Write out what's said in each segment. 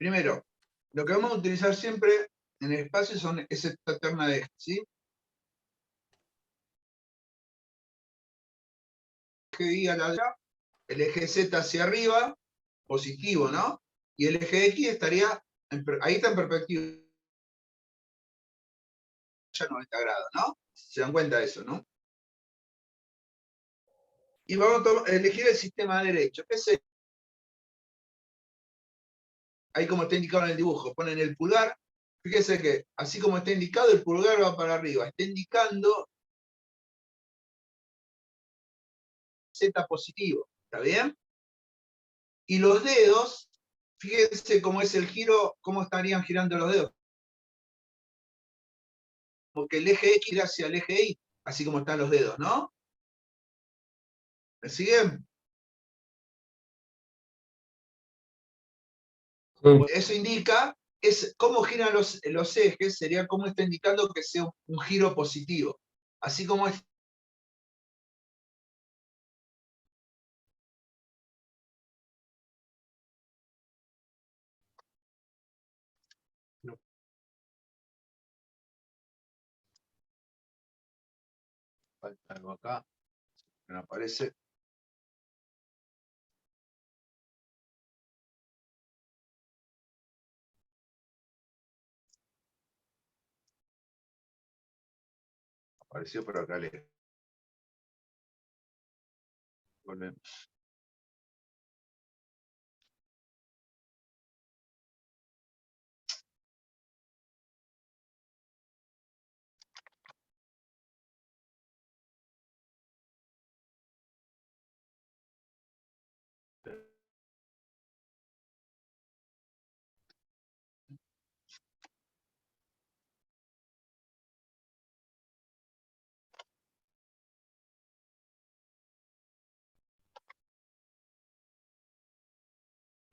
Primero, lo que vamos a utilizar siempre en el espacio es esta terna de eje, ¿sí? Eje Y a la derecha, el eje Z hacia arriba, positivo, ¿no? Y el eje X estaría, ahí está en perspectiva, 90 grados, ¿no? Se dan cuenta de eso, ¿no? Y vamos a elegir el sistema derecho. ¿Qué es el? Ahí como está indicado en el dibujo, ponen el pulgar. Fíjense que así como está indicado, el pulgar va para arriba. Está indicando Z positivo. ¿Está bien? Y los dedos, fíjense cómo es el giro, cómo estarían girando los dedos. Porque el eje X irá hacia el eje Y, así como están los dedos, ¿no? ¿Me siguen? Sí. Eso indica cómo giran los ejes, sería como está indicando que sea un giro positivo. Así como es. No, falta algo acá, no aparece. Apareció por acá lejos. Volvemos.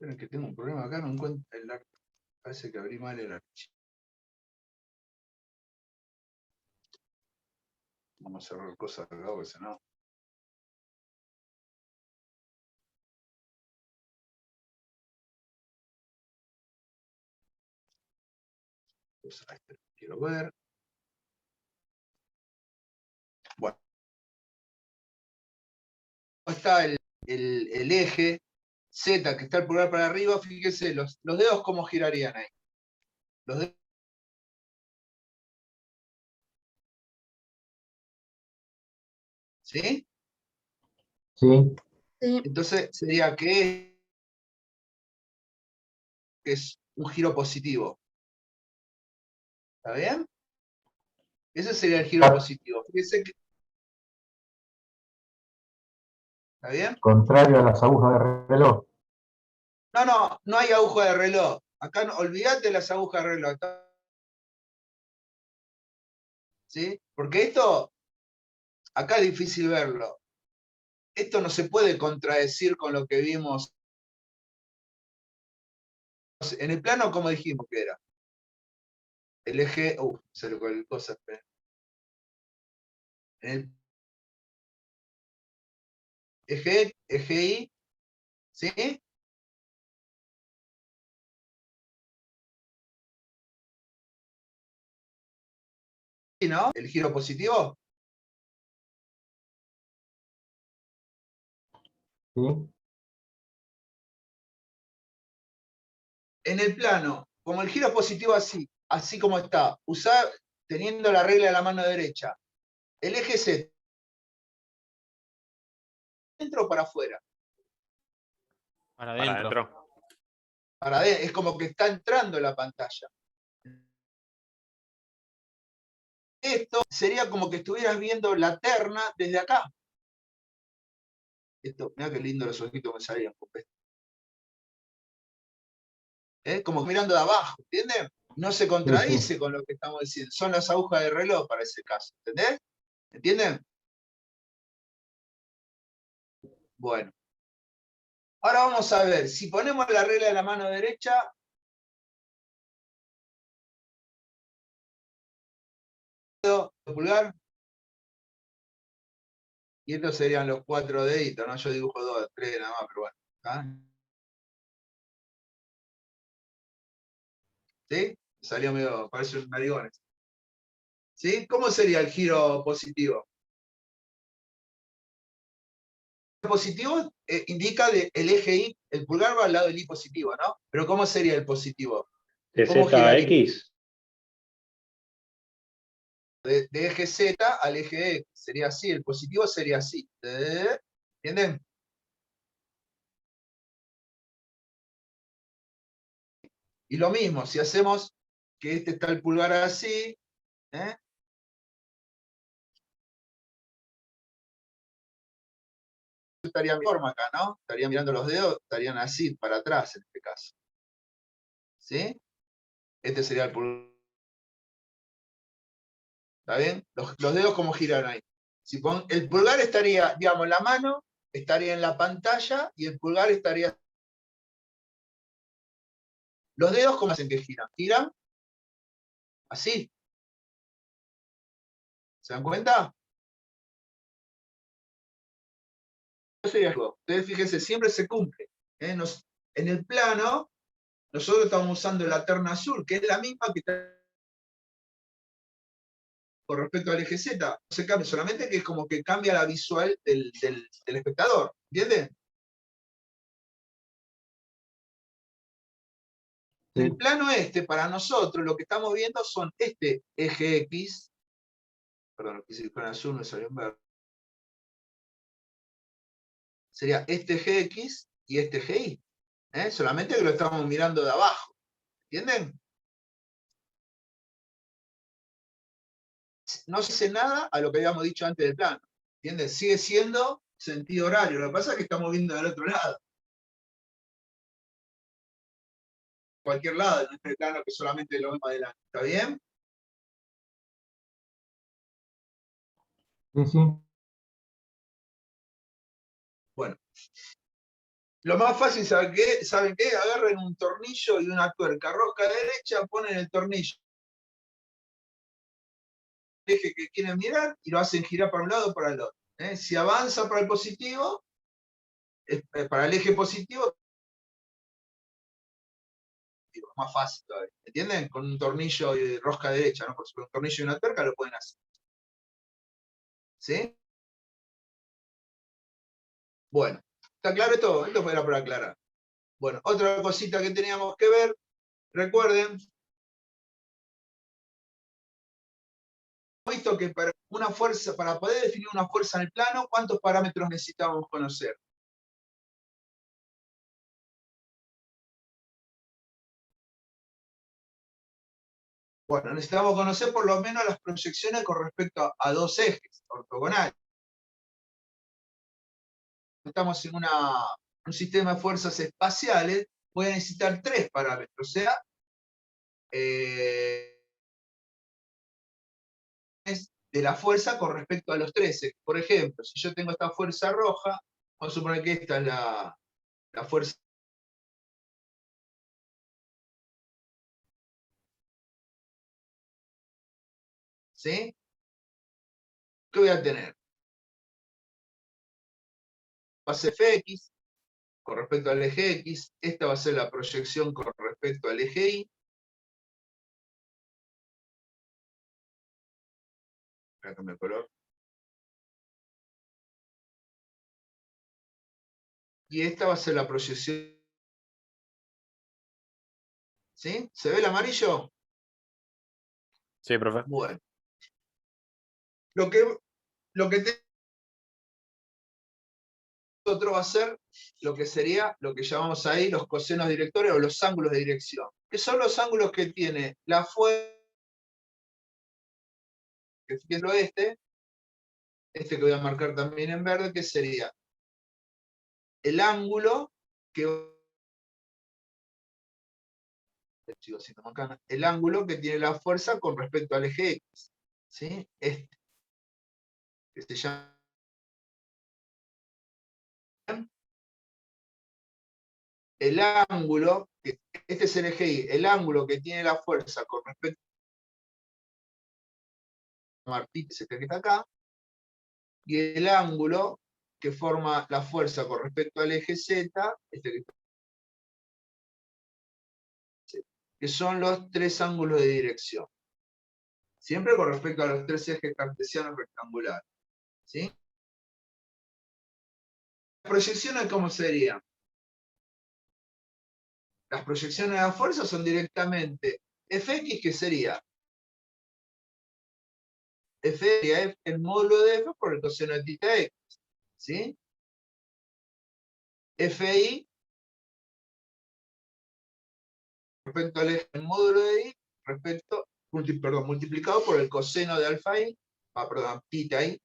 Esperen que tengo un problema acá, no encuentro el archivo. Parece que abrí mal el archivo. Vamos a cerrar cosas acá, porque si no. Pues, quiero ver. Bueno, está el eje Z que está el pulgar para arriba, fíjese los dedos cómo girarían ahí. Los dedos. ¿Sí? Sí. Entonces sería que es un giro positivo. ¿Está bien? Ese sería el giro positivo. Fíjese que. ¿Está bien? Contrario a las agujas de reloj. No hay aguja de reloj. Acá no, olvídate las agujas de reloj. ¿Sí? Porque esto, acá es difícil verlo. Esto no se puede contradecir con lo que vimos en el plano, como dijimos que era. El eje, se lo cual cosa. En el eje Y, ¿sí? ¿Sí, no? El giro positivo. Sí. En el plano, como el giro es positivo así como está, teniendo la regla de la mano derecha, el eje Z, ¿dentro o para afuera? Para Para adentro. adentro. Para adentro, es como que está entrando en la pantalla. Esto sería como que estuvieras viendo la terna desde acá. Esto, mirá qué lindo los ojitos me salían. Como mirando de abajo, ¿entienden? No se contradice con lo que estamos diciendo. Son las agujas de reloj para ese caso, ¿entendés? ¿Entienden? Bueno. Ahora vamos a ver, si ponemos la regla de la mano derecha, pulgar, y estos serían los 4 deditos, ¿no? Yo dibujo 2, 3 nada más, pero bueno. ¿Está? ¿Sí? Salió medio, parece un narigón. ¿Sí? ¿Cómo sería el giro positivo? El positivo indica el eje Y, el pulgar va al lado del Y positivo, ¿no? Pero ¿cómo sería el positivo? De ¿Cómo Z a giraría? X. De eje Z al eje X. Sería así, el positivo sería así. ¿Entienden? Y lo mismo, si hacemos que este está el pulgar así, ¿eh? Estaría en forma acá, ¿no? Estaría mirando los dedos, estarían así, para atrás en este caso. ¿Sí? Este sería el pulgar. ¿Está bien? Los dedos como giran ahí. Si el pulgar estaría, digamos, la mano estaría en la pantalla y el pulgar estaría... Los dedos, ¿cómo hacen que giran? Giran así. ¿Se dan cuenta? Eso sería algo. Ustedes fíjense, siempre se cumple. En el plano, nosotros estamos usando la terna azul, que es la misma que está con respecto al eje Z. No se cambia, solamente que es como que cambia la visual del espectador. ¿Entienden? En el plano para nosotros, lo que estamos viendo son este eje X, perdón, lo quise con azul, me salió en verde. Sería este eje X y este eje Y. Solamente que lo estamos mirando de abajo. ¿Entienden? No se hace nada a lo que habíamos dicho antes del plano. ¿Entienden? Sigue siendo sentido horario. Lo que pasa es que estamos viendo del otro lado. Cualquier lado, en este plano que solamente lo vemos adelante. ¿Está bien? Sí, sí. Bueno. Lo más fácil, ¿saben qué? ¿Saben qué? Agarren un tornillo y una tuerca. Rosca derecha, ponen el tornillo. El eje que quieren mirar y lo hacen girar para un lado o para el otro. Si avanza para el positivo, para el eje positivo, más fácil todavía. ¿Entienden? Con un tornillo y rosca derecha, ¿no? Por supuesto, un tornillo y una tuerca lo pueden hacer. ¿Sí? Bueno, ¿está claro esto? Esto era para aclarar. Bueno, otra cosita que teníamos que ver, recuerden, hemos visto que para una fuerza, para poder definir una fuerza en el plano, ¿cuántos parámetros necesitamos conocer? Bueno, necesitamos conocer por lo menos las proyecciones con respecto a dos ejes ortogonales. Estamos en un sistema de fuerzas espaciales, voy a necesitar tres parámetros, o sea, de la fuerza con respecto a los tres ejes. Por ejemplo, si yo tengo esta fuerza roja, vamos a suponer que esta es la fuerza. ¿Sí? ¿Qué voy a tener? Va a ser Fx con respecto al eje X, esta va a ser la proyección con respecto al eje Y. Voy a cambiar el color. Y esta va a ser la proyección. ¿Sí? ¿Se ve el amarillo? Sí, profe. Bueno. Lo que nosotros va a ser lo que sería lo que llamamos ahí los cosenos directores o los ángulos de dirección, que son los ángulos que tiene la fuerza, que fíjense este que voy a marcar también en verde, que sería el ángulo que el ángulo que tiene la fuerza con respecto al eje X. ¿Sí? Este, que se llama el ángulo, este es el eje Y, el ángulo que tiene la fuerza con respecto a Martí, este que está acá, y el ángulo que forma la fuerza con respecto al eje Z, este que está. que son los tres ángulos de dirección. Siempre con respecto a los tres ejes cartesianos rectangulares. ¿Sí? Las proyecciones, ¿cómo serían? Las proyecciones de la fuerza son directamente Fx, que sería F sería F, el módulo de F por el coseno de θ x. ¿Sí? Fi respecto al eje, el módulo de I multiplicado por el coseno de alfa I, θ I.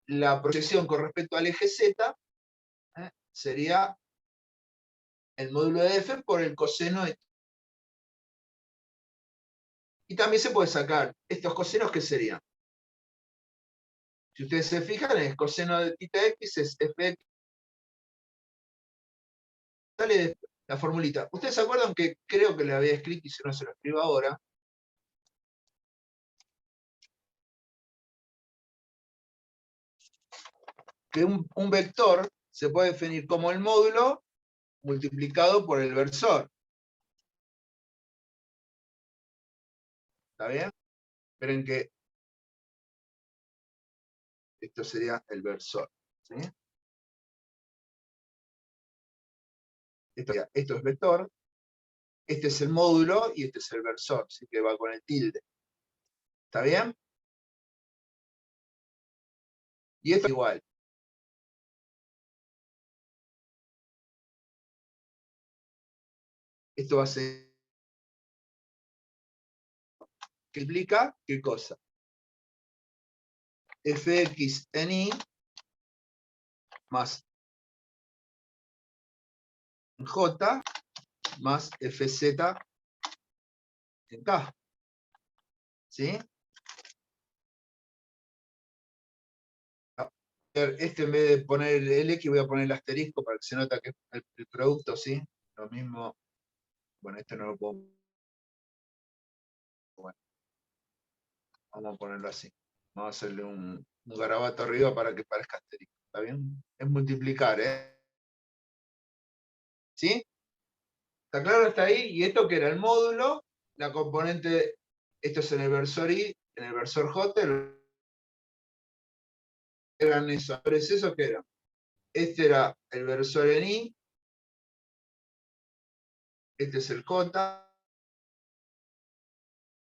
La proyección con respecto al eje Z sería el módulo de F por el coseno de. Y también se puede sacar estos cosenos, ¿qué serían? Si ustedes se fijan, el coseno de θ x es Fx. Sale la formulita. ¿Ustedes se acuerdan que creo que le había escrito y si no se lo escribo ahora? Que un vector se puede definir como el módulo multiplicado por el versor. ¿Está bien? Esperen que esto sería el versor. ¿Sí? Esto es vector, este es el módulo y este es el versor, así que va con el tilde. ¿Está bien? Y esto es igual. Esto va a ser. ¿Qué implica? ¿Qué cosa? Fx en I más J más Fz en K. ¿Sí? Este, en vez de poner el X, voy a poner el asterisco para que se nota que el producto, ¿sí? Lo mismo. Bueno, este no lo puedo. Bueno, vamos a ponerlo así. Vamos a hacerle un garabato arriba para que parezca asterisco. ¿Está bien? Es multiplicar, ¿eh? ¿Sí? ¿Está claro hasta ahí? Y esto que era el módulo, la componente, esto es en el versor I, en el versor J, eran esos. ¿Es eso qué era? Este era el versor en I, este es el J,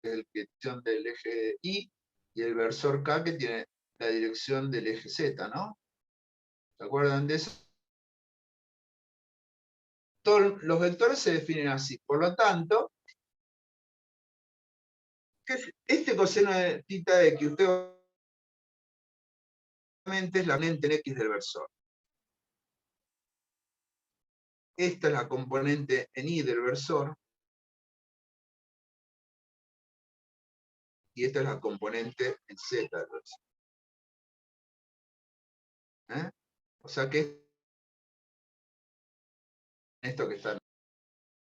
el que dirección del eje Y, y el versor K que tiene la dirección del eje Z, ¿no? ¿Se acuerdan de eso? Todos los vectores se definen así. Por lo tanto, este coseno de θ x, usted obviamente es la componente en X del versor. Esta es la componente en Y del versor. Y esta es la componente en Z del versor. ¿Eh? O sea que esto que está,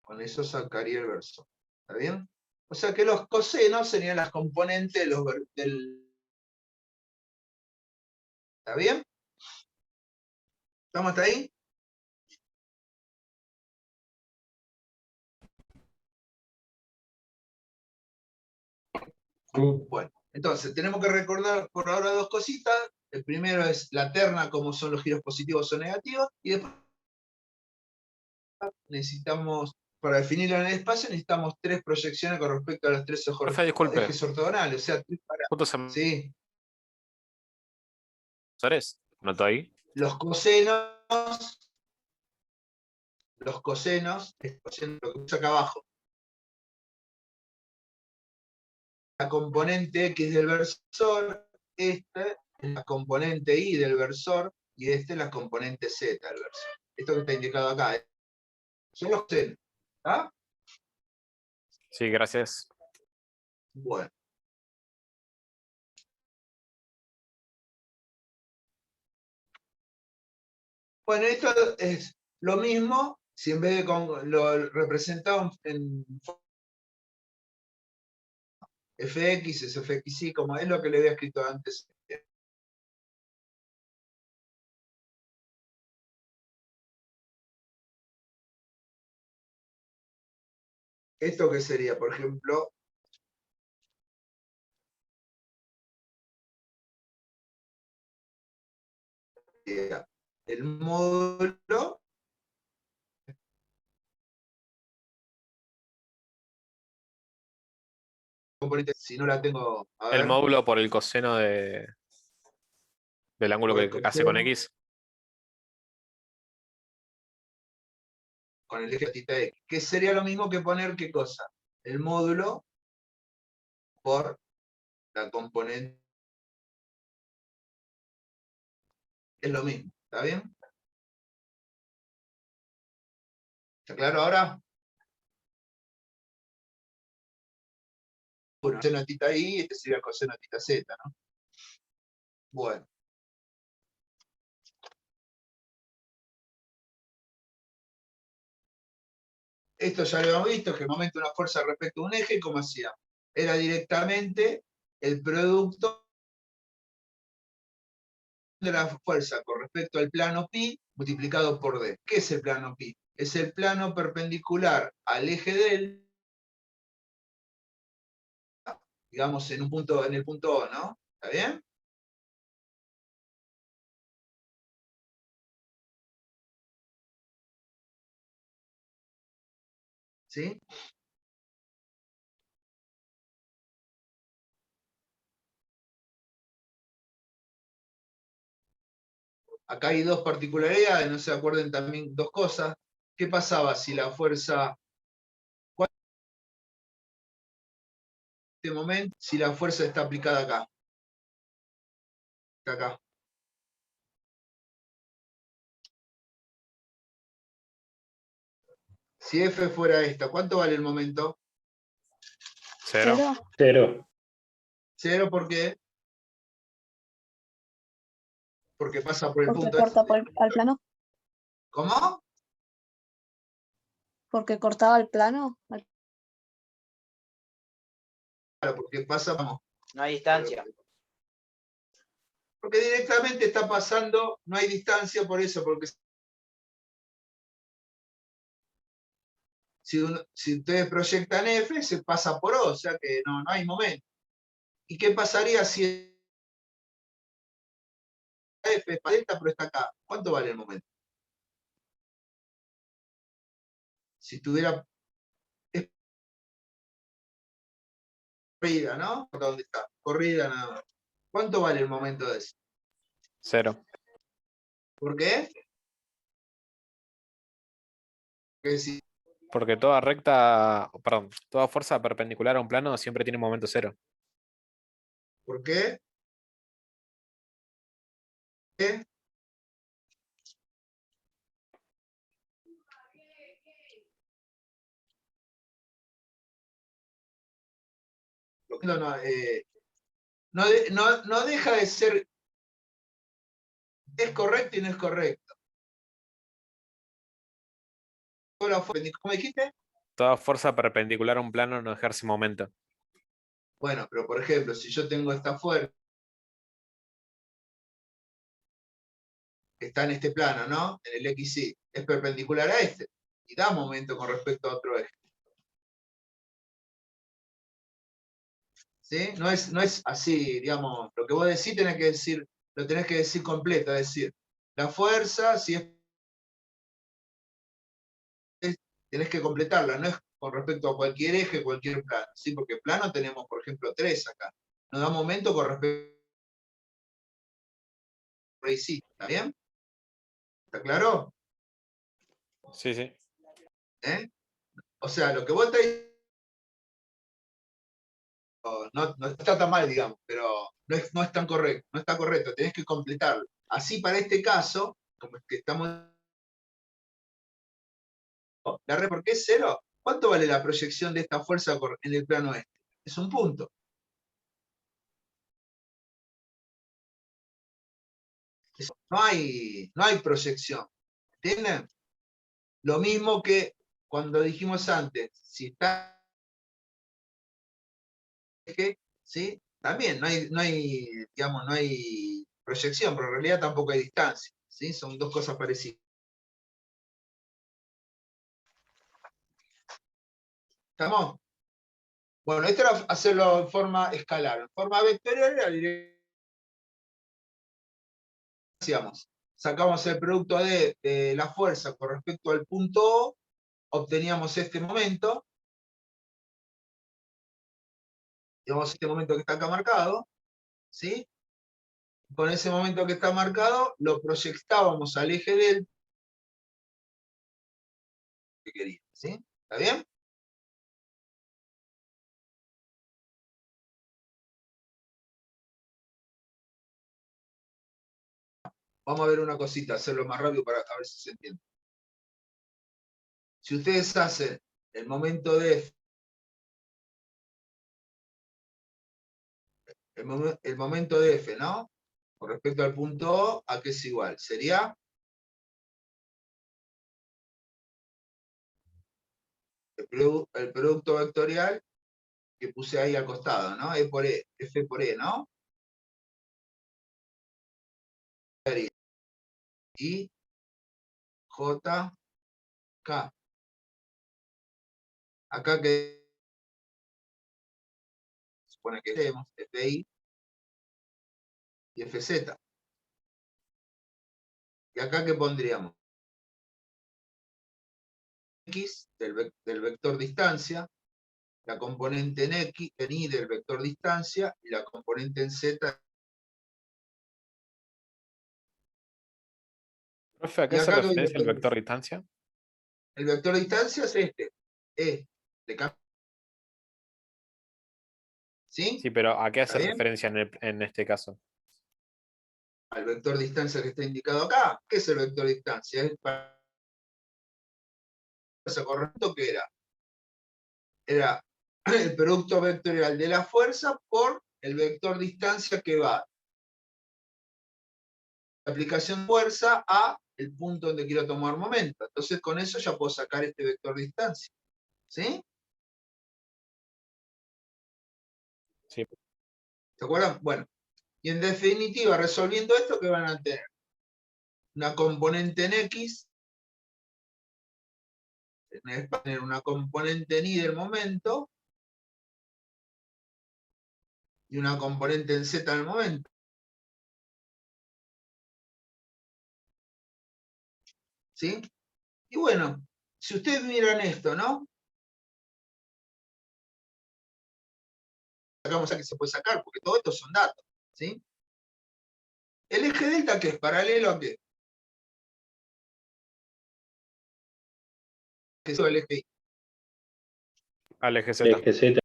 con eso sacaría el versor. ¿Está bien? O sea que los cosenos serían las componentes de del. ¿Está bien? ¿Estamos hasta ahí? Sí. Bueno, entonces tenemos que recordar por ahora dos cositas. El primero es la terna, cómo son los giros positivos o negativos, y después necesitamos, para definirlo en el espacio, necesitamos tres proyecciones con respecto a los tres Profe, disculpe. ejes ortogonales, o sea, tres Puntos sí, sensores. ¿Noto ahí? los cosenos, lo que puse acá abajo, la componente X del versor, esta es la componente Y del versor, y esta es la componente Z del versor. Esto que está indicado acá, son los cosenos. ¿Ah? Sí, gracias. Bueno. Bueno, esto es lo mismo si en vez de lo representamos en fx es fxy, como es lo que le había escrito antes. ¿Esto qué sería? Por ejemplo, el módulo, componente, si no la tengo, a El ver, módulo por el coseno del ángulo por el que hace con coseno, X. con el eje θ x, que sería lo mismo que poner, ¿qué cosa? El módulo por la componente, es lo mismo, ¿está bien? ¿Está claro ahora? Bueno, coseno θ y este sería coseno θ z, ¿no? Bueno, esto ya lo hemos visto, que el momento de una fuerza respecto a un eje, ¿cómo hacíamos? Era directamente el producto de la fuerza con respecto al plano pi multiplicado por d. ¿Qué es el plano pi? Es el plano perpendicular al eje del, digamos, en el punto O, ¿no? ¿Está bien? ¿Sí? Acá hay dos particularidades, no se acuerden también dos cosas. ¿Qué pasaba si la fuerza, en este momento, si la fuerza está aplicada acá? Está acá. Si F fuera esta, ¿cuánto vale el momento? 0. Cero. Cero, ¿por qué? Porque pasa por el Porque punto corta este. al plano. ¿Cómo? Porque cortaba el plano. Claro, porque pasa, vamos, No hay distancia. porque directamente está pasando, no hay distancia por eso, porque si ustedes proyectan F, se pasa por O, o sea que no hay momento. ¿Y qué pasaría si F es para delta, pero está acá? ¿Cuánto vale el momento? Si tuviera corrida, ¿no? ¿Dónde está? Corrida nada más. ¿Cuánto vale el momento de eso? 0. ¿Por qué? Porque si, Porque toda recta, perdón, toda fuerza perpendicular a un plano siempre tiene un momento 0. ¿por qué? ¿Qué? No deja de ser, es correcto y no es correcto. ¿Cómo dijiste? Toda fuerza perpendicular a un plano no ejerce momento. Bueno, pero por ejemplo, si yo tengo esta fuerza que está en este plano, ¿no? En el XY, es perpendicular a este y da momento con respecto a otro eje. ¿Sí? No es así, digamos, lo que vos decís tenés que decir, lo tenés que decir completo, es decir, la fuerza, si tenés que completarla, no es con respecto a cualquier eje, cualquier plano, ¿sí? Porque plano tenemos, por ejemplo, 3 acá. Nos da momento con respecto a sí, ¿está bien? ¿Está claro? Sí, sí. ¿Eh? O sea, lo que vos estás diciendo no está tan mal, digamos, pero no es tan correcto, no está correcto, tenés que completarlo. Así para este caso, como es que estamos, la red, ¿por qué es cero? ¿Cuánto vale la proyección de esta fuerza en el plano este? Es un punto. No hay proyección. ¿Entienden? Lo mismo que cuando dijimos antes, si está eje, ¿sí? También digamos, no hay proyección, pero en realidad tampoco hay distancia, ¿sí? Son dos cosas parecidas. ¿Estamos? Bueno, esto era hacerlo en forma escalar. En forma vectorial era hacíamos. Sacamos el producto de la fuerza con respecto al punto O, obteníamos este momento, digamos este momento que está acá marcado, ¿sí? Con ese momento que está marcado, lo proyectábamos al eje delta que quería, ¿sí? ¿Está bien? Vamos a ver una cosita, hacerlo más rápido para a ver si se entiende. Si ustedes hacen el momento de F, el momento de F, ¿no? Con respecto al punto O, ¿a qué es igual? Sería el producto vectorial que puse ahí al costado, ¿no? E por E, F por E, ¿no? Y J, K. Acá que se supone que tenemos FI y FZ. ¿Y acá qué pondríamos? X del vector distancia, la componente en X, en Y del vector distancia, y la componente en Z. Profe, ¿a Y qué hace acá referencia el vector distancia? el vector de distancia es este, E, de cambio. ¿Sí? Sí, pero ¿a qué ¿Está hace bien? referencia en este caso? Al vector de distancia que está indicado acá. ¿Qué es el vector de distancia? Es para correcto que era el producto vectorial de la fuerza por el vector distancia que va de aplicación fuerza a el punto donde quiero tomar momento. Entonces con eso ya puedo sacar este vector de distancia. ¿Sí? Sí. ¿Se acuerdan? Bueno, y en definitiva, resolviendo esto, ¿qué van a tener? Una componente en X, tener una componente en Y del momento, y una componente en Z del momento. ¿Sí? Y bueno, si ustedes miran esto, ¿no? Sacamos a que se puede sacar, porque todo esto son datos. ¿Sí? El eje delta, ¿qué es? ¿Paralelo a qué? Que es el eje Y. Al eje Z.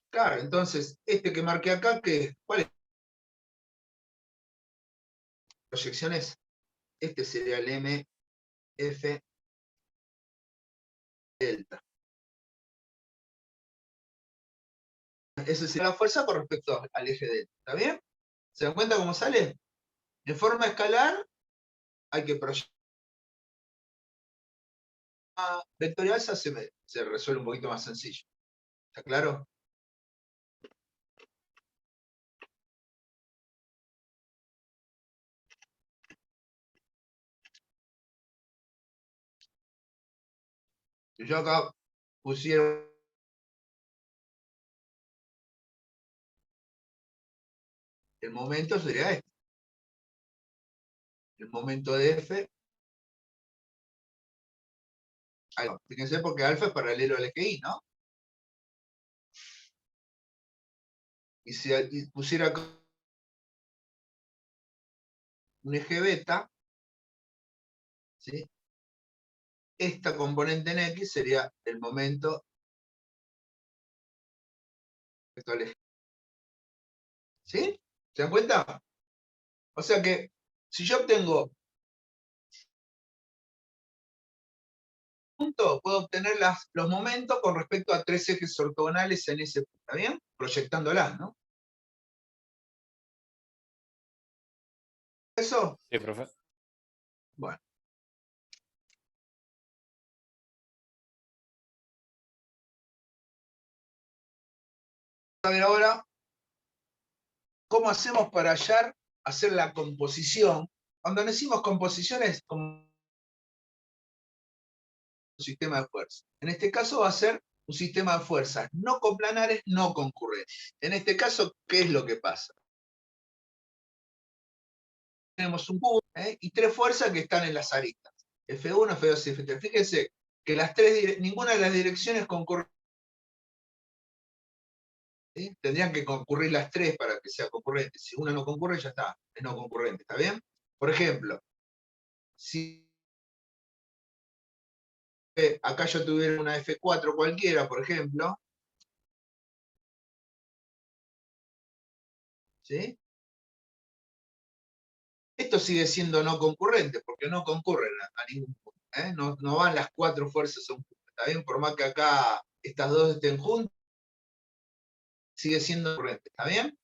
Claro, entonces, este que marqué acá, ¿cuál es la proyección? Este sería el MF delta. Esa sería la fuerza con respecto al eje delta. ¿Está bien? ¿Se dan cuenta cómo sale? En forma escalar hay que proyectar. Vectorial se resuelve un poquito más sencillo. ¿Está claro? Si yo acá pusiera el momento, sería este. El momento de F. Fíjense porque alfa es paralelo al eje Y, ¿no? Y si pusiera un eje beta, ¿sí? Esta componente en X sería el momento respecto al eje. ¿Sí? ¿Se dan cuenta? O sea que si yo obtengo punto, puedo obtener los momentos con respecto a tres ejes ortogonales en ese punto. ¿Está bien? Proyectándolas, ¿no? ¿Eso? Sí, profe. Bueno. A ver ahora, ¿cómo hacemos para hacer la composición? Cuando decimos composiciones, como un sistema de fuerza. En este caso va a ser un sistema de fuerzas no coplanares, no concurrentes. En este caso, ¿qué es lo que pasa? Tenemos un cubo y tres fuerzas que están en las aristas. F1, F2 y F3. Fíjense que ninguna de las direcciones concurre. ¿Sí? Tendrían que concurrir las tres para que sea concurrente. Si una no concurre, ya está, es no concurrente, ¿está bien? Por ejemplo, si acá yo tuviera una F4 cualquiera, por ejemplo, ¿sí? Esto sigue siendo no concurrente, porque no concurren a ningún punto. No van las cuatro fuerzas a un punto, ¿está bien? Por más que acá estas dos estén juntas, sigue siendo concurrente, ¿está bien?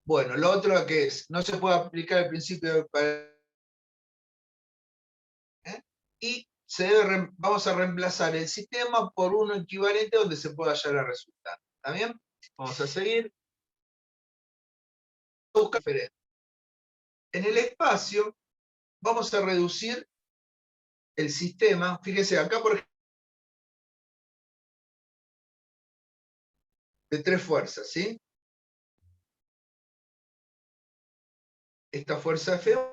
Bueno, lo otro que es, no se puede aplicar el principio de y vamos a reemplazar el sistema por uno equivalente donde se pueda hallar el resultado. ¿Está bien? Vamos a seguir. Buscar diferente. En el espacio vamos a reducir el sistema. Fíjense, acá por ejemplo, de tres fuerzas, ¿sí? Esta fuerza F1.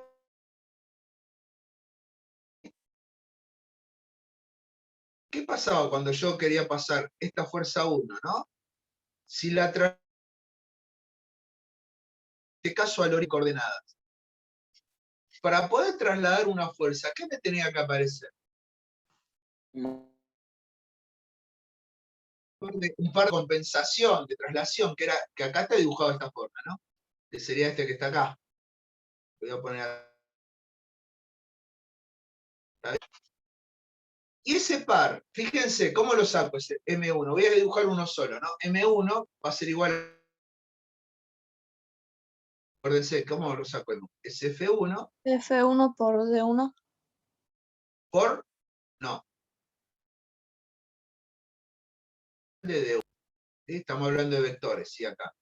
¿Qué pasaba cuando yo quería pasar esta fuerza 1, no? Si la en este caso a la coordenadas. Para poder trasladar una fuerza, ¿qué me tenía que aparecer? Un par de compensación, de traslación, que acá está dibujado de esta forma, ¿no? Que sería este que está acá. Voy a poner acá. Y ese par, fíjense, ¿cómo lo saco ese M1? Voy a dibujar uno solo, ¿no? M1 va a ser igual. Acuérdense, ¿cómo lo saco? Es F1. F1 por D1. Por, no, de D1. ¿Sí? Estamos hablando de vectores, ¿sí? Acá.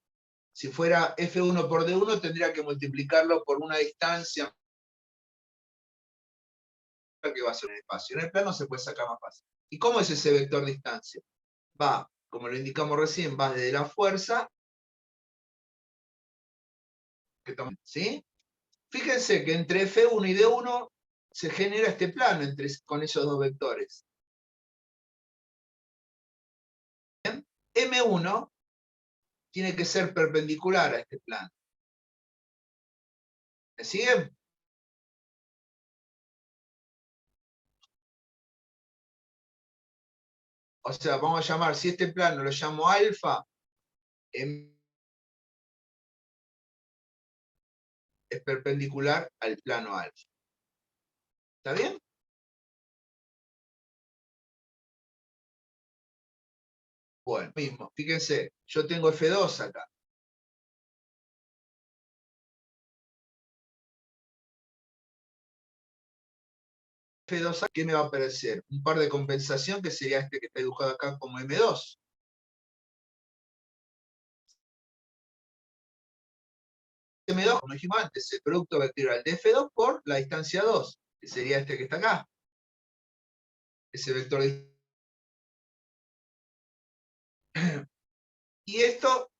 Si fuera F1 por D1, tendría que multiplicarlo por una distancia que va a ser un espacio. En el plano se puede sacar más fácil. ¿Y cómo es ese vector distancia? Va, como lo indicamos recién, va desde la fuerza, ¿sí? Fíjense que entre F1 y D1 se genera este plano con esos dos vectores. ¿Bien? M1 tiene que ser perpendicular a este plano. ¿Me siguen? O sea, vamos a llamar, si este plano lo llamo alfa, es perpendicular al plano alfa. ¿Está bien? Bueno, mismo, fíjense, yo tengo F2 acá. F2, ¿qué me va a aparecer? Un par de compensación que sería este que está dibujado acá como M2. M2, como dijimos antes, el producto vectorial de F2 por la distancia 2, que sería este que está acá. Ese vector de... Y esto,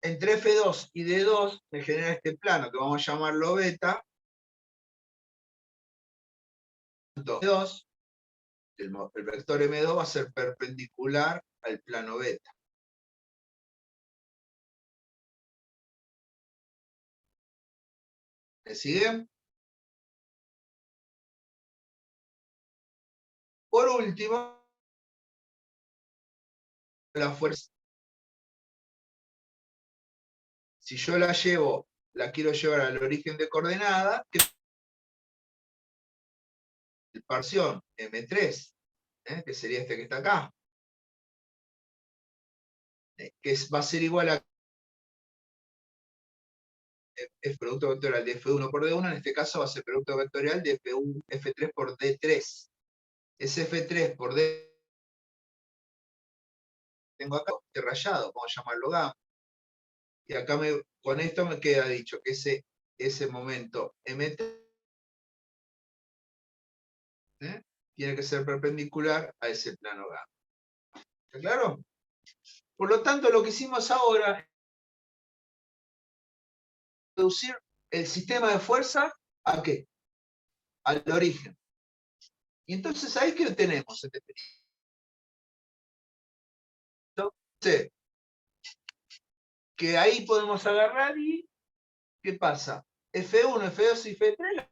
entre F2 y D2, me genera este plano, que vamos a llamarlo beta. M2, el vector M2 va a ser perpendicular al plano beta. ¿Me siguen? Por último, la fuerza. Si yo la quiero llevar al origen de coordenada, el parción M3, que sería este que está acá, que va a ser igual a es producto vectorial de F1 por D1, en este caso va a ser producto vectorial de F3 por D3. Ese F3 por D tengo acá, este rayado, vamos a llamarlo gamma. Y acá con esto me queda dicho que ese momento M3 tiene que ser perpendicular a ese plano gamma. ¿Está claro? Por lo tanto, lo que hicimos ahora es reducir el sistema de fuerza ¿a qué? Al origen. Y entonces ahí que tenemos este experimento. Sí, que ahí podemos agarrar y ¿qué pasa? F1, F2 y F3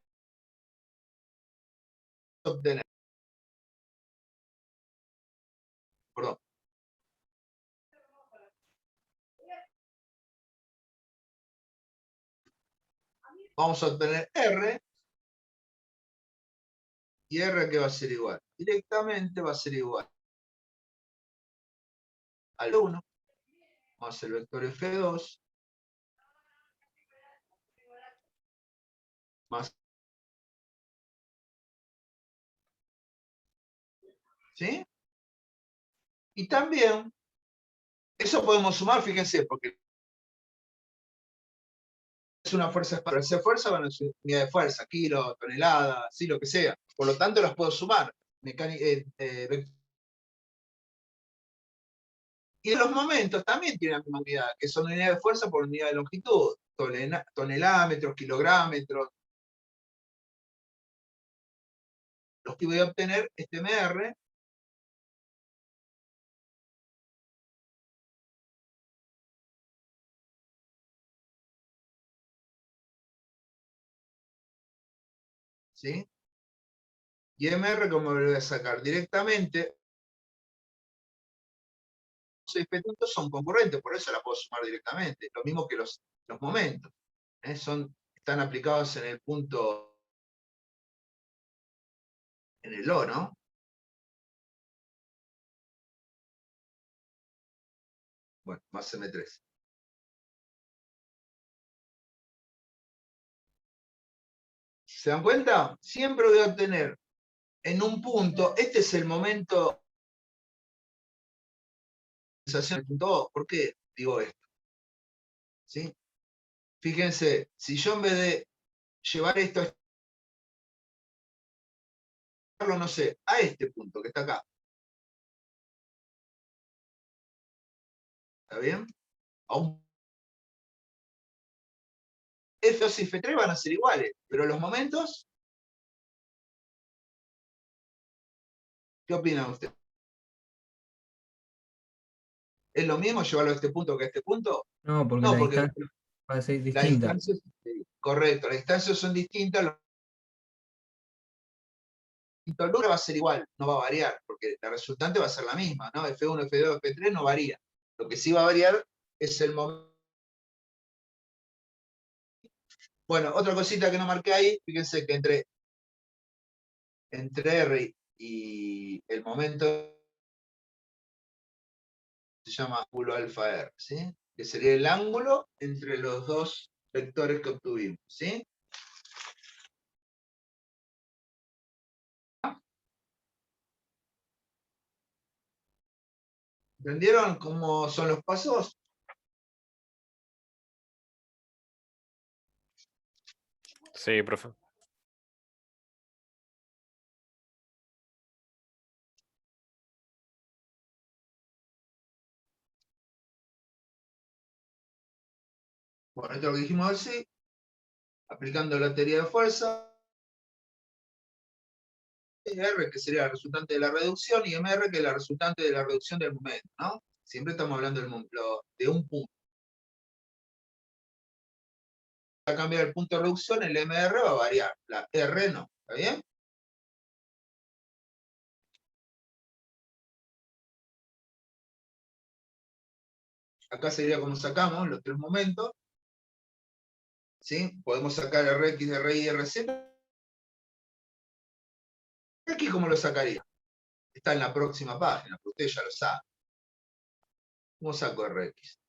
obtener. Perdón. Vamos a obtener R, y R que va a ser igual. Directamente va a ser igual al 1 más el vector F2 más. ¿Sí? Y también, eso podemos sumar, fíjense, porque es una fuerza espacial. Esa fuerza van a ser unidad de fuerza, kilo, tonelada, sí, lo que sea. Por lo tanto, las puedo sumar. Y los momentos también tienen la misma unidad, que son unidad de fuerza por unidad de longitud. Tonelámetros, kilográmetros. Los que voy a obtener este MR ¿sí? Y MR, como lo voy a sacar directamente, los experimentos son concurrentes, por eso la puedo sumar directamente. Lo mismo que los momentos. Están aplicados en el punto, en el O, ¿no? Bueno, más M3. ¿Se dan cuenta? Siempre voy a obtener en un punto, este es el momento de sensación del punto O. ¿Por qué digo esto? ¿Sí? Fíjense, si yo en vez de llevar esto a no sé, a este punto que está acá. ¿Está bien? A un F2 y F3 van a ser iguales, pero los momentos, ¿qué opinan ustedes? ¿Es lo mismo llevarlo a este punto que a este punto? No, porque No, la porque distancia va a ser las distinta. distancias, correcto, las distancias son distintas, el número va a ser igual, no va a variar, porque la resultante va a ser la misma, ¿no? F1, F2, F3 no varía. Lo que sí va a variar es el momento. Bueno, otra cosita que no marqué ahí, fíjense que entre R y el momento se llama ángulo alfa R, ¿sí? Que sería el ángulo entre los dos vectores que obtuvimos, ¿sí? ¿Entendieron cómo son los pasos? Sí, profe. Bueno, esto lo que dijimos así, aplicando la teoría de fuerza, R, que sería la resultante de la reducción, y MR, que es la resultante de la reducción del momento, ¿no? Siempre estamos hablando de un punto. Va a cambiar el punto de reducción, el MR va a variar, la R no, ¿está bien? Acá sería como sacamos los tres momentos, ¿sí? Podemos sacar Rx de RI y RZ. Aquí, ¿cómo lo sacaría? Está en la próxima página, pero usted ya lo sabe. ¿Cómo saco Rx?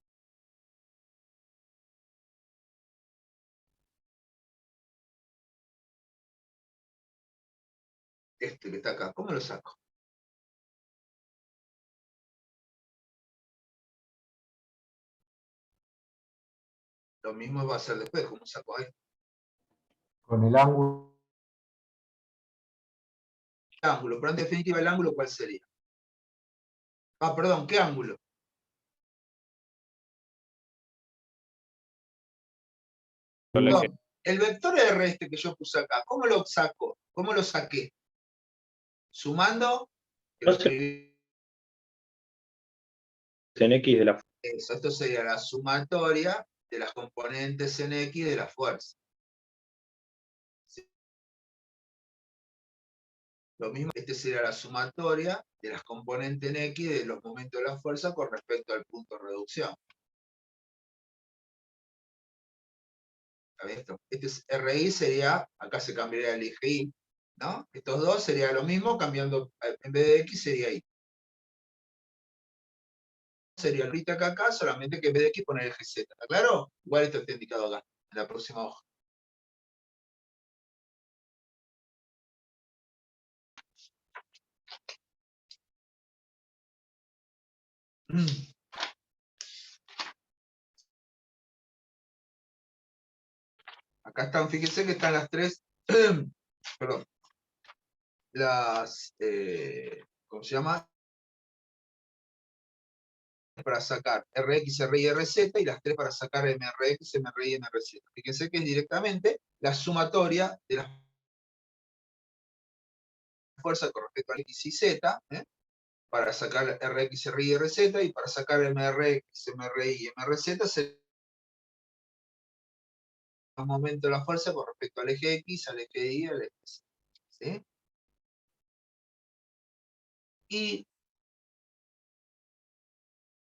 Este que está acá, ¿cómo lo saco? Lo mismo va a ser después, ¿cómo saco ahí? Con el ángulo ángulo, pero en definitiva el ángulo, ¿cuál sería? Ah, perdón, ¿qué ángulo? Solo No, eje. el vector R este que yo puse acá, ¿cómo lo saco? ¿Cómo lo saqué? Sumando, que lo No sé. escribí, En X de la eso, esto sería la sumatoria de las componentes en X de la fuerza. ¿Sí? Lo mismo, este sería la sumatoria de las componentes en X de los momentos de la fuerza con respecto al punto de reducción. ¿Está bien? Este es RI sería, acá se cambiaría el eje Y, ¿no? Estos dos sería lo mismo, cambiando, en vez de X sería Y. Sería ahorita acá, solamente que en vez de X poner el eje Z. ¿Está claro? Igual esto está indicado acá, en la próxima hoja. Acá están, fíjense que están las tres, perdón, las, ¿cómo se llama? Para sacar Rx, Ry y Rz, y las tres para sacar Mrx, Mry y Mrz. Fíjense que es directamente la sumatoria de las fuerzas con respecto a X y Z, para sacar Rx, Ry y Rz, y para sacar Mrx, Mry y Mrz, se el momento de la fuerza con respecto al eje X, al eje Y, al eje Z. ¿Sí? Y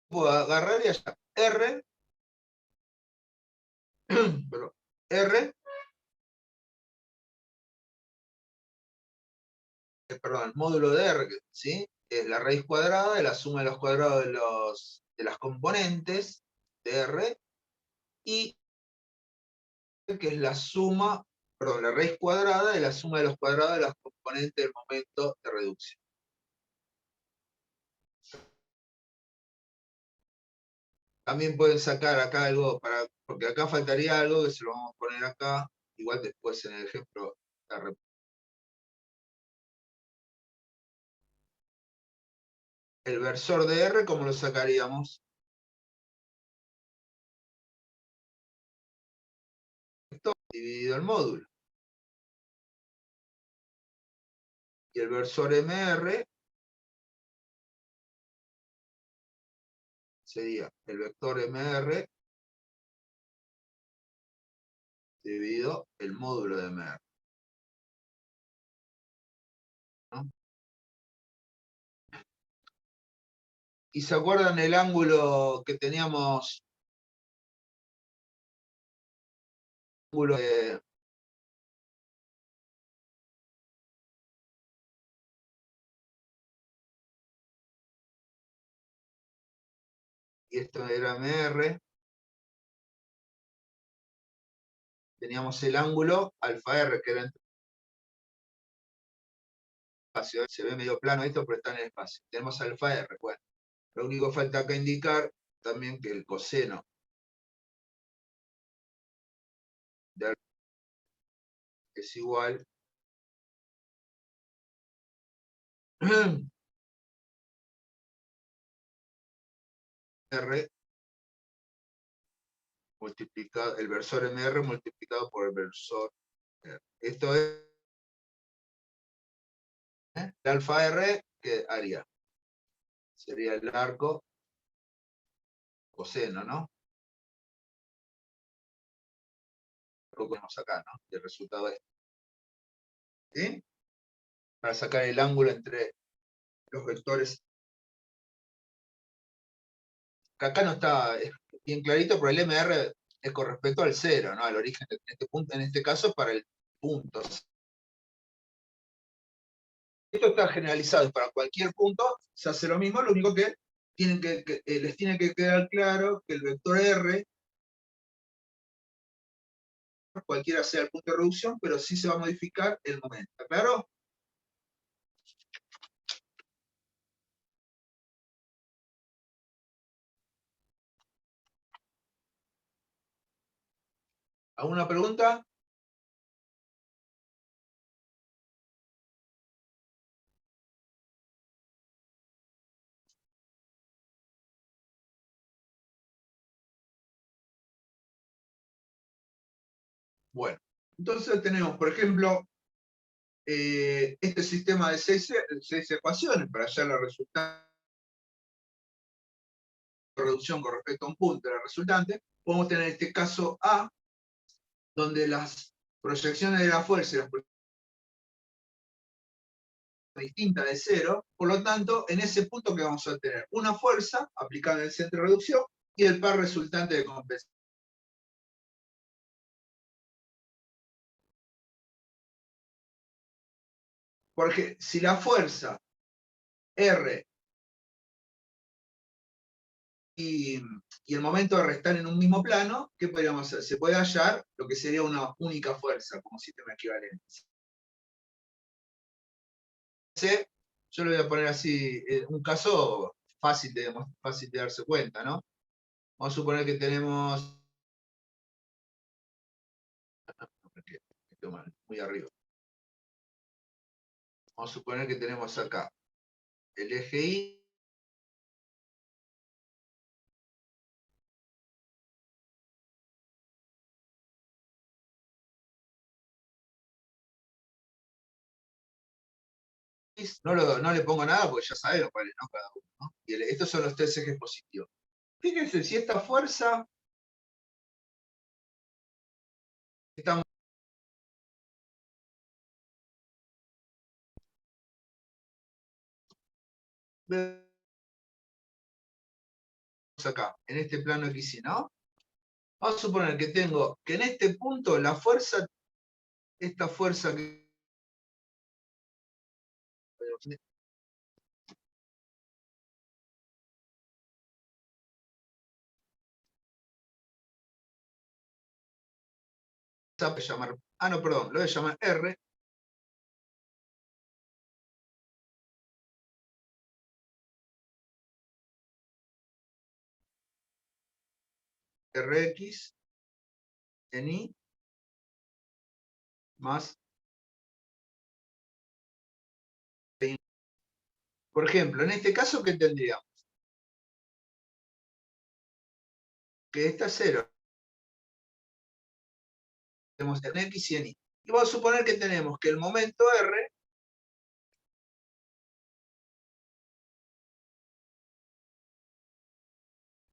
puedo agarrar y allá R, perdón, R, perdón, el módulo de R, ¿sí? Es la raíz cuadrada de la suma de los cuadrados de las componentes de R, y que es la suma, perdón, la raíz cuadrada de la suma de los cuadrados de las componentes del momento de reducción. También pueden sacar acá algo, porque acá faltaría algo que se lo vamos a poner acá, igual después en el ejemplo. El versor de R, ¿cómo lo sacaríamos? Dividido el módulo. Y el versor MR sería el vector MR dividido el módulo de MR. ¿No? ¿Y se acuerdan el ángulo que teníamos? Ángulo de y esto era MR. Teníamos el ángulo alfa R, que era entre el espacio. Se ve medio plano esto, pero está en el espacio. Tenemos alfa R. Bueno, lo único que falta acá indicar también que el coseno de alfa es igual R multiplicado, el versor MR multiplicado por el versor R. Esto es el alfa R, que haría. Sería el arco coseno, ¿no? Lo que ponemos acá, ¿no? Y el resultado es, ¿sí? Para sacar el ángulo entre los vectores. Que acá no está bien clarito, pero el MR es con respecto al cero, ¿no? Al origen en este punto, en este caso para el punto. Esto está generalizado, y para cualquier punto se hace lo mismo, lo único que, les tiene que quedar claro que el vector R, cualquiera sea el punto de reducción, pero sí se va a modificar el momento, ¿claro? ¿Alguna pregunta? Bueno, entonces tenemos, por ejemplo, este sistema de seis ecuaciones para hallar la resultante de reducción con respecto a un punto de la resultante. Podemos tener este caso A, donde las proyecciones de la fuerza y las proyecciones distintas de cero, por lo tanto, en ese punto que vamos a tener una fuerza aplicada en el centro de reducción y el par resultante de compensación. Porque si la fuerza R y el momento R están en un mismo plano, ¿qué podríamos hacer? Se puede hallar lo que sería una única fuerza como sistema equivalente. Yo le voy a poner así, un caso fácil de darse cuenta, ¿no? Vamos a suponer que tenemos... muy arriba. Vamos a suponer que tenemos acá el eje Y, no le pongo nada porque ya sabemos cuál es, ¿no? Cada uno, ¿no? Y estos son los tres ejes positivos. Fíjense, si esta fuerza estamos acá, en este plano X, ¿no? Vamos a suponer que tengo que en este punto la fuerza, esta fuerza que voy a llamar, no, perdón, lo voy a llamar R. Rx en Y más. Por ejemplo, en este caso, ¿qué tendríamos? Que esta es 0. Tenemos en X y en Y. Y vamos a suponer que tenemos que el momento R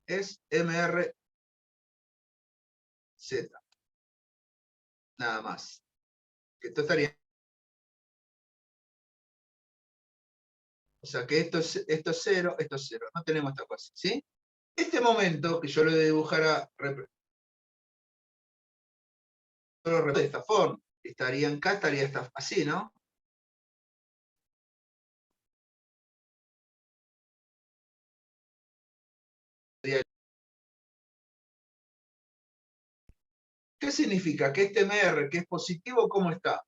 es MRZ. Nada más. Que esto estaría... O sea que esto es 0, esto es 0. No tenemos esta cosa, ¿sí? Este momento, que yo lo voy a dibujar de esta forma, estaría acá, estaría así, ¿no? ¿Qué significa? Que este MR, que es positivo, ¿cómo está?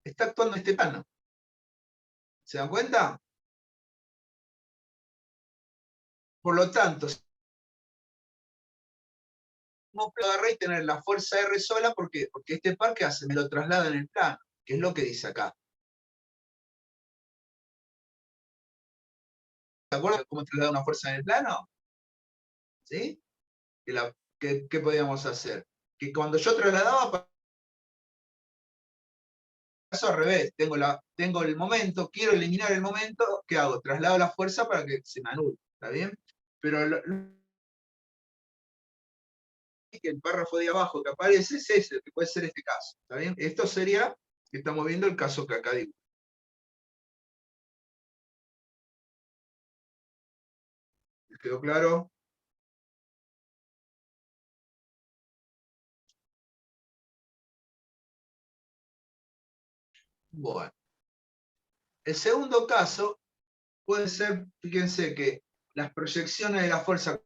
Está actuando en este plano. ¿Se dan cuenta? Por lo tanto, no puedo agarrar y tener la fuerza R sola, ¿por qué? Porque este par, ¿qué hace? Me lo traslada en el plano, que es lo que dice acá. ¿Se acuerdan cómo traslada una fuerza en el plano? ¿Sí? ¿Qué podíamos hacer? Que cuando yo trasladaba, paso al revés, tengo el momento, quiero eliminar el momento, ¿qué hago? Traslado la fuerza para que se me anule, ¿está bien? Pero que el párrafo de abajo que aparece es ese, que puede ser este caso, ¿está bien? Esto sería, estamos viendo el caso que acá digo. ¿Quedó claro? Bueno. El segundo caso puede ser, fíjense que las proyecciones de la fuerza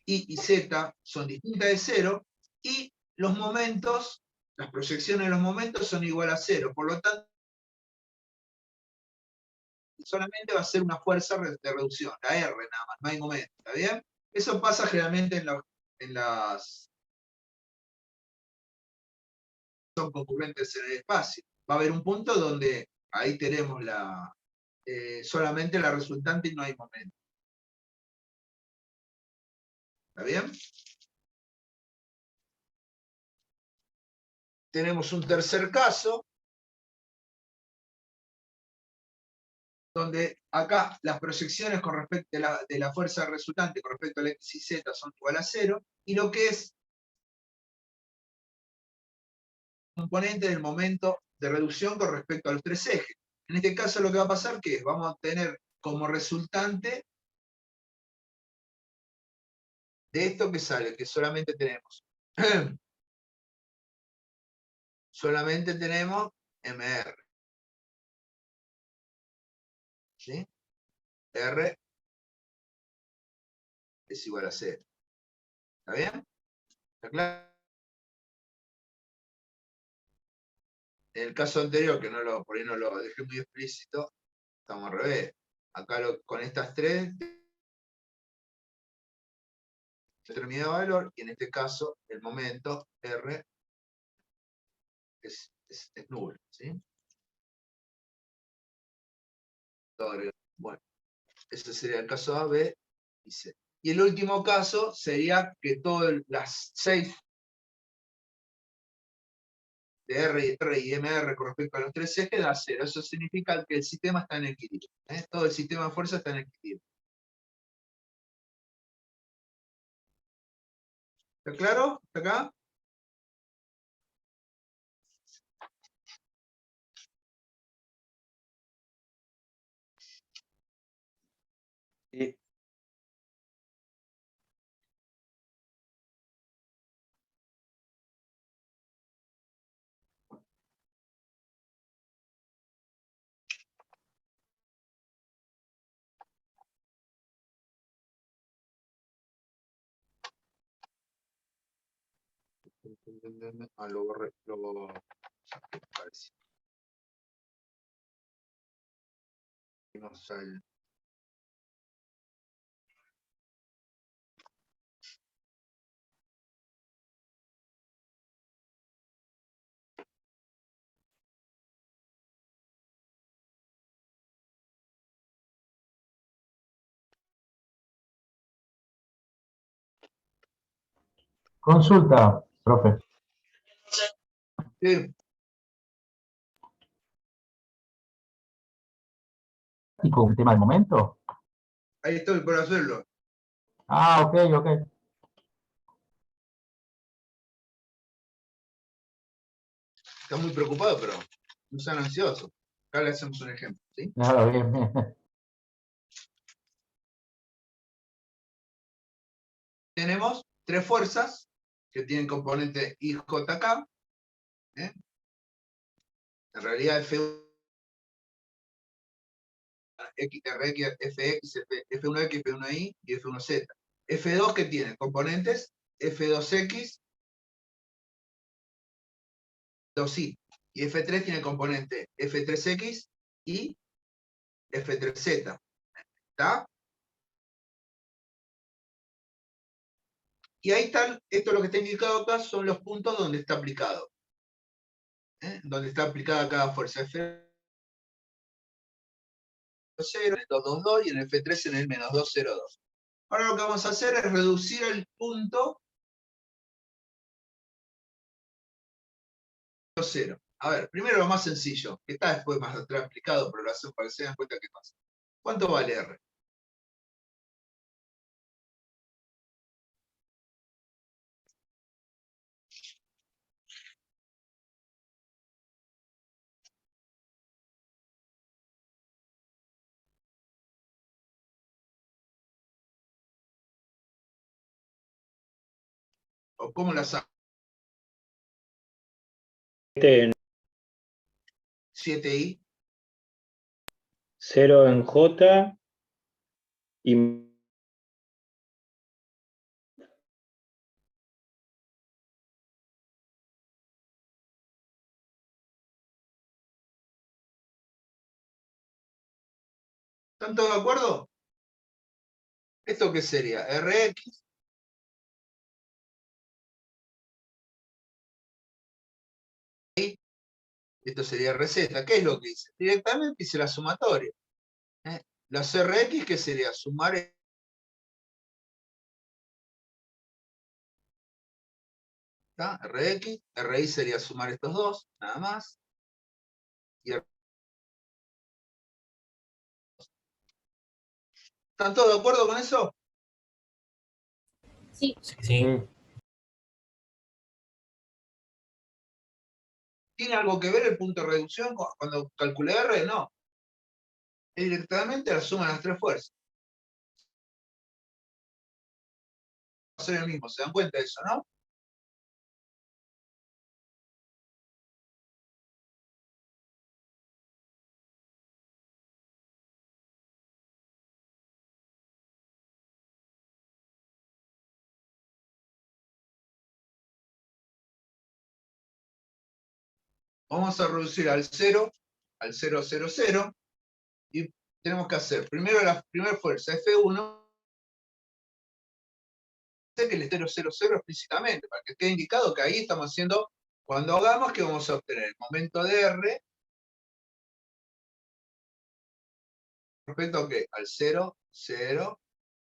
Y y Z son distintas de 0 y los momentos, las proyecciones de los momentos son igual a 0. Por lo tanto, solamente va a ser una fuerza de reducción, la R nada más, no hay momento, ¿está bien? Eso pasa generalmente en las... son concurrentes en el espacio. Va a haber un punto donde ahí tenemos solamente la resultante y no hay momento. ¿Está bien? Tenemos un tercer caso, donde acá las proyecciones con respecto de la fuerza resultante con respecto al x y z son igual a 0, y lo que es componente del momento de reducción con respecto a los tres ejes. En este caso lo que va a pasar que vamos a tener como resultante de esto que sale, que solamente tenemos MR. ¿Sí? R es igual a 0. ¿Está bien? ¿Está claro? En el caso anterior, que por ahí no lo dejé muy explícito, estamos al revés. Acá con estas tres determinado valor, y en este caso el momento R es nulo. ¿Sí? Bueno, ese sería el caso A, B y C. Y el último caso sería que todas las 6 de R y MR con respecto a los tres ejes da 0. Eso significa que el sistema está en equilibrio. Todo el sistema de fuerza está en equilibrio. ¿Está claro? ¿Está acá? Sí. Ah, lo borré, lo saqué, parece. No sale. Consulta, profe. Sí, ¿Y con el tema del momento? ahí estoy por hacerlo. Ah, ok, ok. Está muy preocupado, pero no sean ansiosos. Acá le hacemos un ejemplo. ¿Sí? Nada, bien, bien. Tenemos tres fuerzas que tienen componente IJK. ¿eh? En realidad FX, F1X, F1Y y F1Z. F2 que tiene componentes F2X, 2Y. Y F3 tiene componente F3X y F3Z. ¿Está? Y ahí están, esto lo que está indicado acá son los puntos donde está aplicado. Donde está aplicada cada fuerza. F0 en el 222 y en el F3 en el menos 202. Ahora lo que vamos a hacer es reducir el punto 0. A ver, primero lo más sencillo, que está después más atrás explicado, pero lo hacemos para que se den cuenta qué pasa. ¿Cuánto vale R? ¿O cómo la saco? 7I. 0 en J y ¿Están todos de acuerdo? ¿Esto qué sería? Rx. Esto sería RZ. ¿Qué es lo que hice? Directamente hice la sumatoria. Las Rx, ¿qué sería? Sumar ¿Está? Rx, Ri sería sumar estos dos, nada más. Y ¿están todos de acuerdo con eso? Sí. Sí, sí. Sí. ¿Tiene algo que ver el punto de reducción cuando calculé R? No. Es directamente la suma de las tres fuerzas. Va a ser el mismo, ¿se dan cuenta de eso, no? Vamos a reducir al 0, al 0, 0, 0, y tenemos que hacer primero la primera fuerza, F1, que el 0, 0, 0 explícitamente, para que quede indicado que ahí estamos haciendo, cuando hagamos, que vamos a obtener el momento de R, respecto a qué, al 0, 0,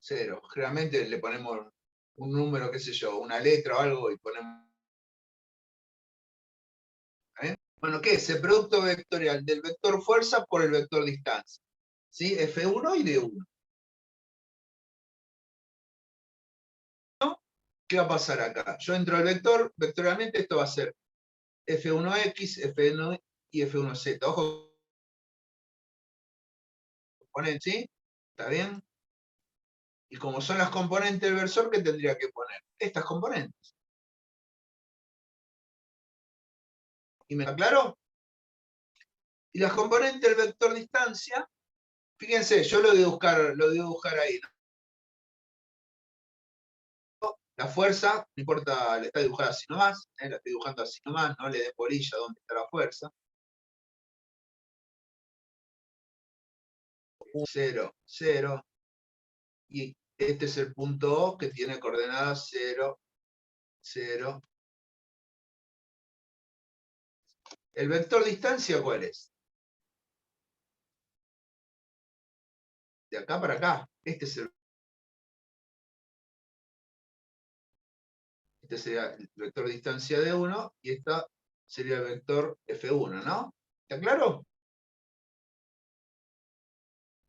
0. Generalmente le ponemos un número, qué sé yo, una letra o algo, y ponemos... Bueno, ¿qué es? El producto vectorial del vector fuerza por el vector distancia. ¿Sí? F1 y D1. ¿No? ¿Qué va a pasar acá? Yo entro al vector, vectorialmente esto va a ser F1X, F1 y F1Z. Ojo, ponen, ¿sí? ¿Está bien? Y como son las componentes del versor, ¿qué tendría que poner? Estas componentes. ¿Y me aclaró? Y las componentes del vector distancia, fíjense, yo lo voy a buscar ahí, ¿no? La fuerza, no importa, le está dibujada así nomás, la estoy dibujando así nomás, no le dé polilla dónde está la fuerza. 0, 0, y este es el punto O que tiene coordenadas 0, 0. ¿El vector distancia cuál es? De acá para acá. Este sería el vector distancia de 1 y esta sería el vector F1, ¿no? ¿Está claro?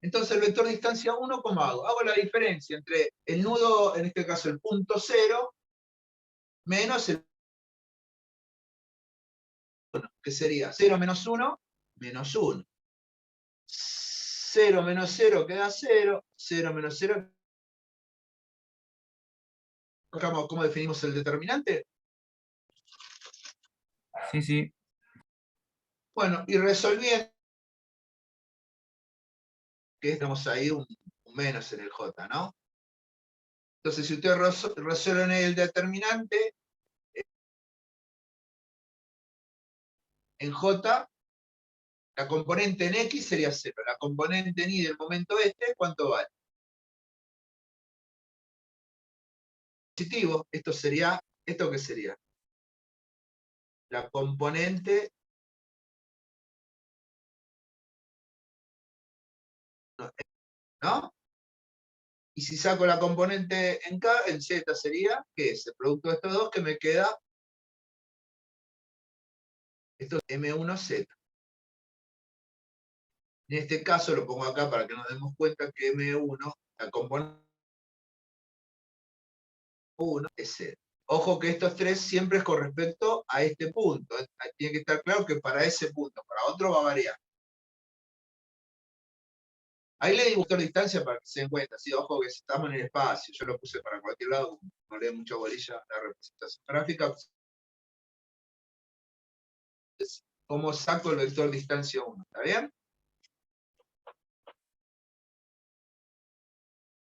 Entonces el vector distancia 1, ¿cómo hago? Hago la diferencia entre el nudo, en este caso el punto 0, menos el 1, que sería 0 menos 1, menos 1. 0 menos 0 queda 0, 0 menos 0. ¿Cómo definimos el determinante? Sí, sí. Bueno, y resolviendo, que tenemos ahí un menos en el J, ¿no? Entonces, si ustedes resuelven el determinante, en J, la componente en X sería 0. La componente en Y del momento este, ¿cuánto vale? Positivo. Esto sería, ¿esto qué sería? La componente, ¿no? Y si saco la componente en K, en Z sería, ¿qué es? El producto de estos dos, que me queda, esto es M1Z. En este caso lo pongo acá para que nos demos cuenta que M1, la componente 1 es 0. Ojo que estos tres siempre es con respecto a este punto. Tiene que estar claro que para ese punto, para otro va a variar. Ahí le di vector distancia para que se den cuenta. Sí, ojo que estamos en el espacio. Yo lo puse para cualquier lado, no le dé mucha bolilla la representación gráfica. ¿Cómo saco el vector distancia 1? ¿Está bien?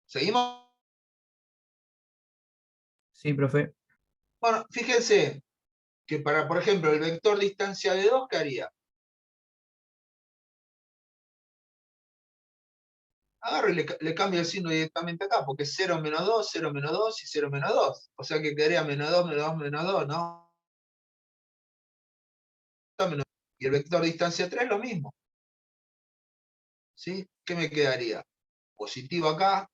¿Seguimos? Sí, profe. Bueno, fíjense que para, por ejemplo, el vector distancia de 2, ¿qué haría? Agarro y le cambio el signo directamente acá, porque es 0 menos 2, 0 menos 2 y 0 menos 2. O sea que quedaría menos 2, menos 2, menos 2, ¿no? Y el vector distancia 3 lo mismo. ¿Sí? ¿Qué me quedaría? Positivo acá,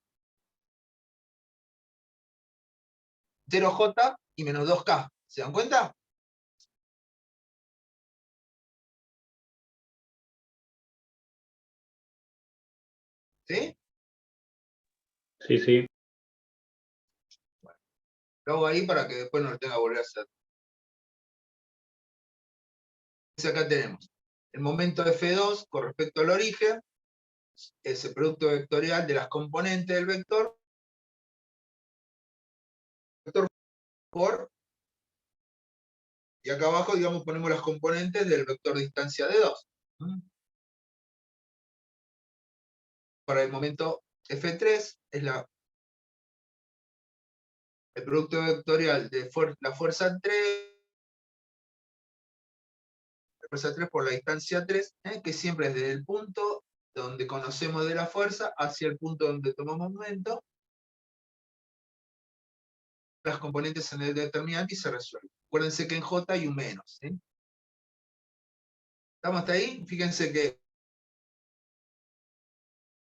0J y menos 2K. ¿Se dan cuenta? ¿Sí? Sí, sí. Lo hago ahí para que después no lo tenga que volver a hacer. Entonces acá tenemos el momento F2 con respecto al origen, es el producto vectorial de las componentes del vector por, y acá abajo, digamos, ponemos las componentes del vector distancia de 2. Para el momento F3 es el producto vectorial de la fuerza 3 por la distancia 3, que siempre es desde el punto donde conocemos de la fuerza hacia el punto donde tomamos momento, las componentes en el determinante y se resuelven. Acuérdense que en J hay un menos. ¿Sí? ¿Estamos hasta ahí? Fíjense que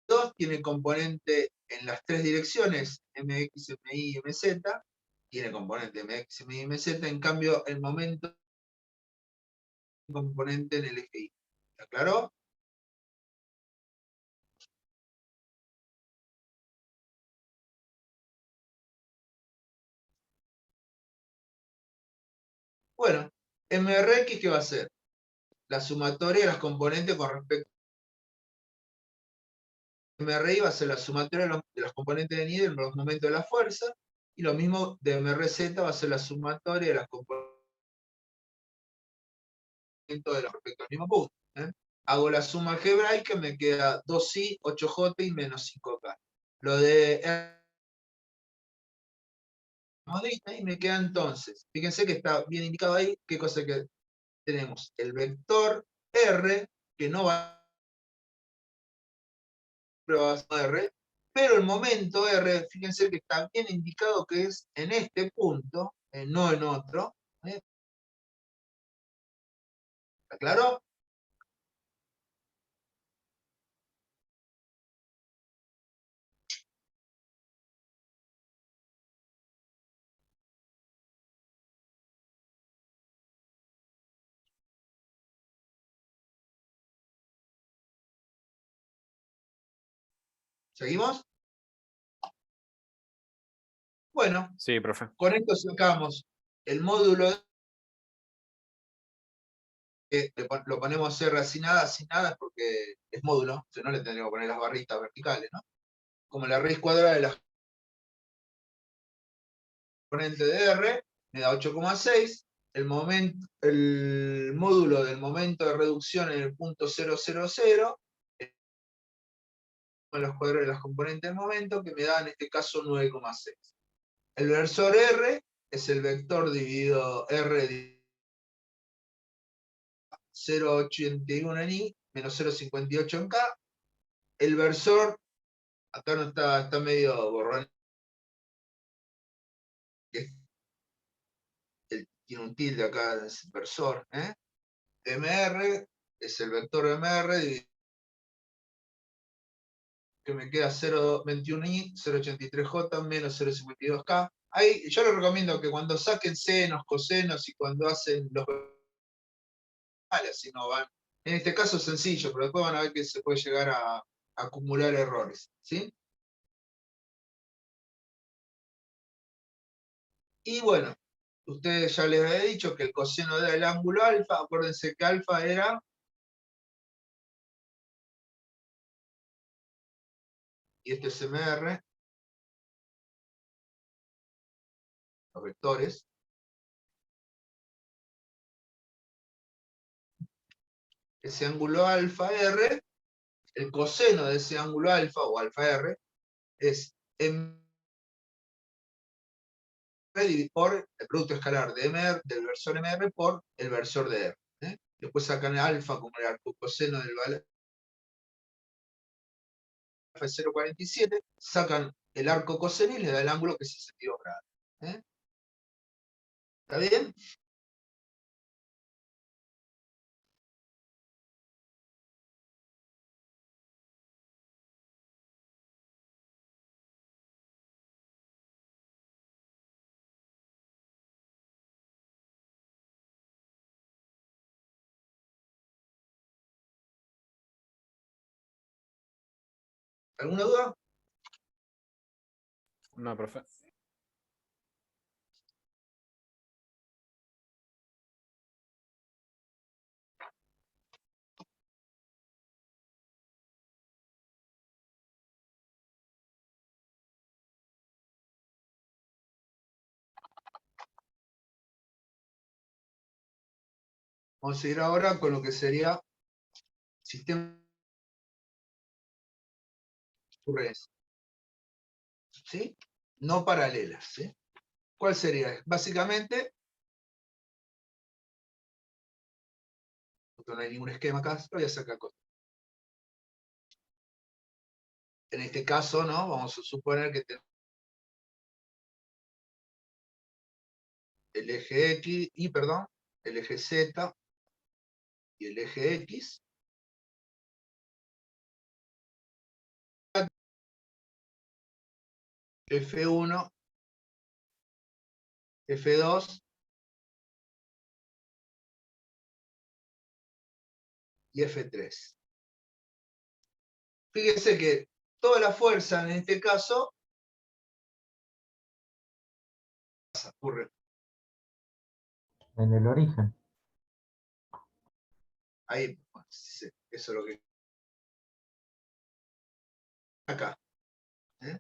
2 tiene componente en las tres direcciones, mx, mi y mz, tiene componente mx, mi y mz, en cambio el momento componente en el eje Y. ¿Está claro? Bueno, MRX, ¿qué va a ser? La sumatoria de las componentes con respecto a MRI va a ser la sumatoria de los componentes de NI en los momentos de la fuerza, y lo mismo de MRZ va a ser la sumatoria de las componentes de los respecto al mismo punto. Hago la suma algebraica, me queda 2i, 8j y menos 5k. Lo de y me queda entonces, fíjense que está bien indicado ahí, qué cosa que tenemos. El vector R, que no va a R, pero el momento R, fíjense que está bien indicado que es en este punto, no en otro. ¿Está claro? ¿Seguimos? Bueno, Sí, profe. con esto sacamos el módulo lo ponemos R sin nada porque es módulo, si no le tendríamos que poner las barritas verticales, ¿no? Como la raíz cuadrada de la componente de R me da 8,6, el módulo del momento de reducción en el punto 000, con los cuadrados de las componentes del momento, que me da en este caso 9,6. El versor R es el vector dividido R 0,81 en I menos 0,58 en K. El versor, acá no está medio borrón, tiene un tilde acá, es el versor. MR es el vector MR, que me queda 0,21i, 0,83j, menos 0,52k. Ahí, yo les recomiendo que cuando saquen senos, cosenos y cuando hacen los así no van. En este caso es sencillo, pero después van a ver que se puede llegar a acumular errores. ¿Sí? Y bueno, ustedes ya les había dicho que el coseno del ángulo alfa, acuérdense que alfa era y este es MR, los vectores. Ese ángulo alfa R, el coseno de ese ángulo alfa o alfa R es M por el producto escalar de MR, del versor MR por el versor de R. Después sacan alfa como el arcocoseno del valor alfa es 0,47, sacan el arco coseno y le da el ángulo que es 62 grados. ¿Está bien? ¿Alguna duda? No, profe. Vamos a seguir ahora con lo que sería sistema de ocurrencia. ¿Sí? No paralelas. ¿Sí? ¿Cuál sería? Básicamente, no hay ningún esquema acá, lo voy a sacar acá. En este caso, ¿no? Vamos a suponer que tenemos el eje X, el eje Z y el eje X. F1, F2 y F3. Fíjense que toda la fuerza en este caso ocurre En el origen. ahí. Eso es lo que acá. ¿Eh?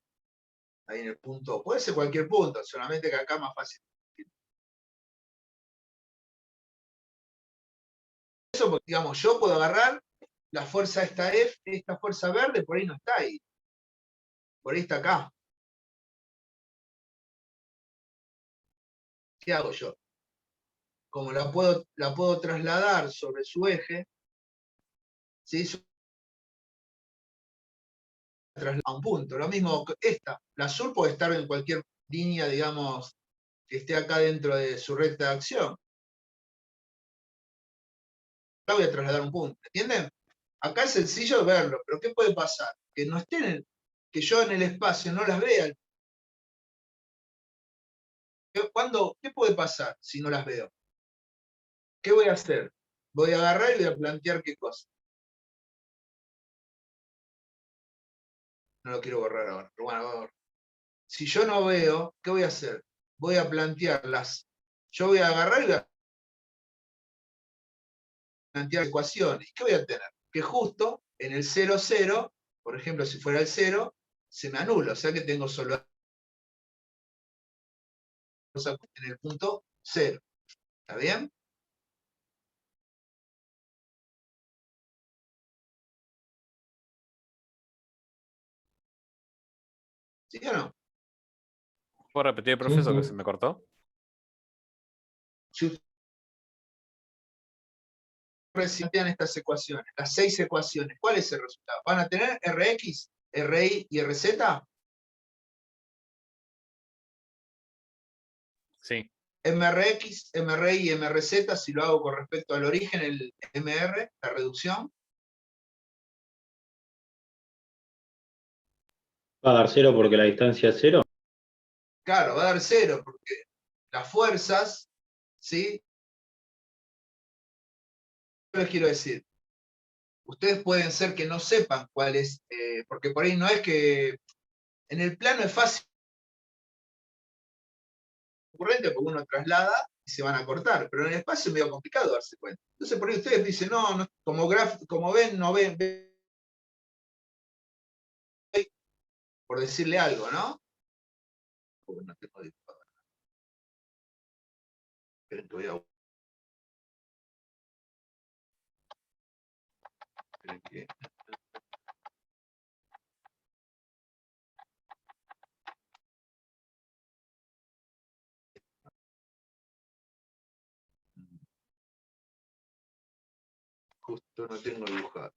Ahí en el punto. Puede ser cualquier punto, solamente que acá es más fácil. Eso porque, digamos, yo puedo agarrar la fuerza esta F, esta fuerza verde, por ahí no está ahí. Por ahí está acá. ¿Qué hago yo? Como la puedo trasladar sobre su eje, ¿sí? A un punto. Lo mismo que esta. La azul puede estar en cualquier línea, digamos, que esté acá dentro de su recta de acción. La voy a trasladar a un punto. ¿Entienden? Acá es sencillo verlo, pero ¿qué puede pasar? Que no estén, que yo en el espacio no las vea. ¿Qué puede pasar si no las veo? ¿Qué voy a hacer? Voy a agarrar y voy a plantear qué cosa. No lo quiero borrar ahora, pero bueno, vamos. Si yo no veo, ¿qué voy a hacer? Voy a plantearlas. Yo voy a agarrar y voy a plantear ecuaciones. ¿Qué voy a tener? Que justo en el 0, 0, por ejemplo, si fuera el 0, se me anula. O sea que tengo solo en el punto 0. ¿Está bien? ¿Sí o no? ¿Puedo repetir, Sí, profesor, que sí. se me cortó? Si ustedes plantean estas ecuaciones, las 6 ecuaciones, ¿cuál es el resultado? ¿Van a tener Rx, Ri y Rz? Sí. MRX, MRI y MRZ, si lo hago con respecto al origen, el MR, la reducción. ¿Va a dar cero porque la distancia es cero? Claro, va a dar 0, porque las fuerzas, ¿sí? ¿Qué les quiero decir? Ustedes pueden ser que no sepan cuál es, porque por ahí no es que en el plano es fácil ocurrente porque uno traslada y se van a cortar, pero en el espacio es medio complicado darse cuenta. Entonces por ahí ustedes dicen, no, como ven, no ven, por decirle algo, ¿no? Porque no tengo dibujado. Esperen que voy a... Esperen que... Justo no tengo dibujado.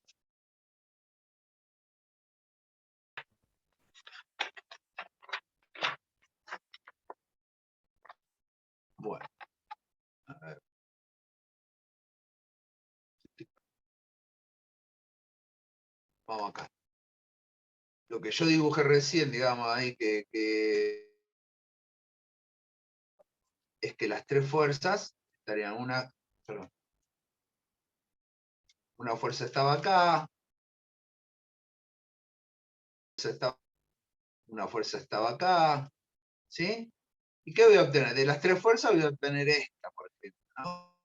Bueno, a ver. Vamos acá. Lo que yo dibujé recién, digamos, ahí es que las tres fuerzas estarían una fuerza estaba acá, una fuerza estaba acá, ¿sí? ¿Y qué voy a obtener? De las tres fuerzas voy a obtener esta, por ejemplo, ¿no?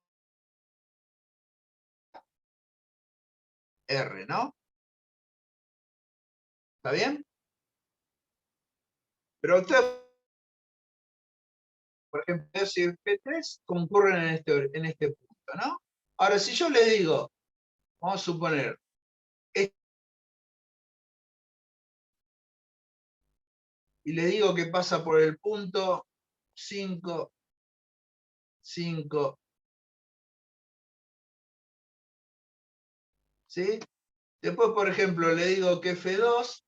R, ¿no? ¿Está bien? Pero usted, por ejemplo, si P3 concurren en este punto, ¿no? Ahora, si yo le digo, vamos a suponer, y le digo que pasa por el punto 5, 5, ¿sí? Después, por ejemplo, le digo que F2,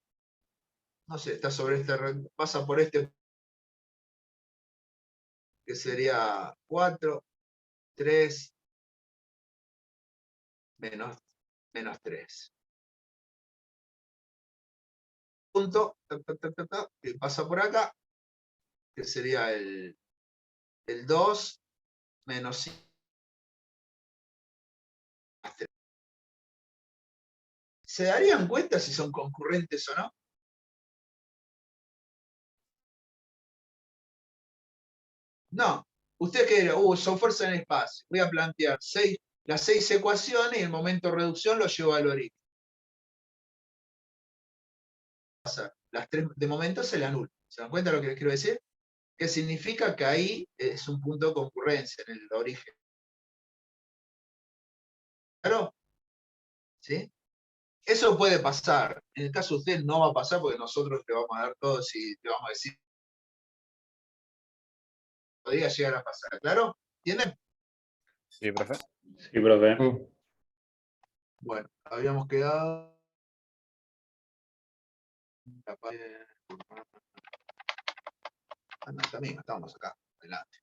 no sé, está sobre este, pasa por este, que sería 4, 3, menos 3. Punto, que pasa por acá, que sería el 2, menos 5, más 3. ¿Se darían cuenta si son concurrentes o no? No. Usted que dirá, son fuerzas en espacio. Voy a plantear las 6 ecuaciones y el momento de reducción lo llevo al origen. Las 3 de momento se le anulan. ¿Se dan cuenta de lo que les quiero decir? Que significa que ahí es un punto de concurrencia en el origen. ¿Claro? ¿Sí? Eso puede pasar. En el caso de usted no va a pasar porque nosotros te vamos a dar todo y te vamos a decir podría llegar a pasar. ¿Claro? ¿Entienden? Sí, profe. Sí, profe. Sí. Bueno, habíamos quedado. No, también estamos acá, adelante.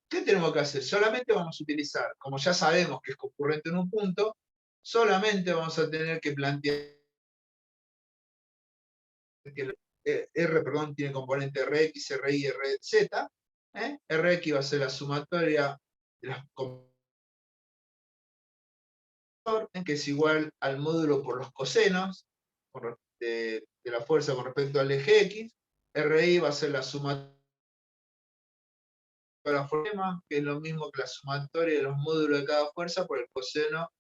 ¿Qué tenemos que hacer? Solamente vamos a utilizar, como ya sabemos que es concurrente en un punto, solamente vamos a tener que plantear que R, perdón, tiene componente Rx, Ri, Rz. Rx va a ser la sumatoria de las que es igual al módulo por los cosenos de la fuerza con respecto al eje X. Ri va a ser la sumatoria de la fuerza, que es lo mismo que la sumatoria de los módulos de cada fuerza por el coseno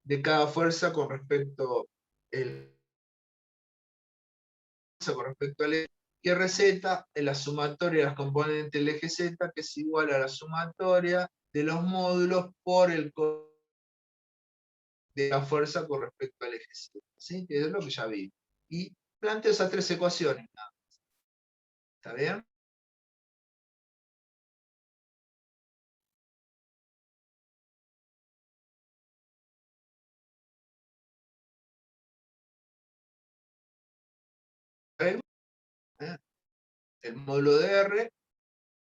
de cada fuerza con respecto al eje. Y Rz es la sumatoria de las componentes del eje Z, que es igual a la sumatoria de los módulos por el coseno de la fuerza con respecto al eje Z. ¿Sí? Que es lo que ya vi. Y planteo esas 3 ecuaciones. ¿Está bien? El módulo de R,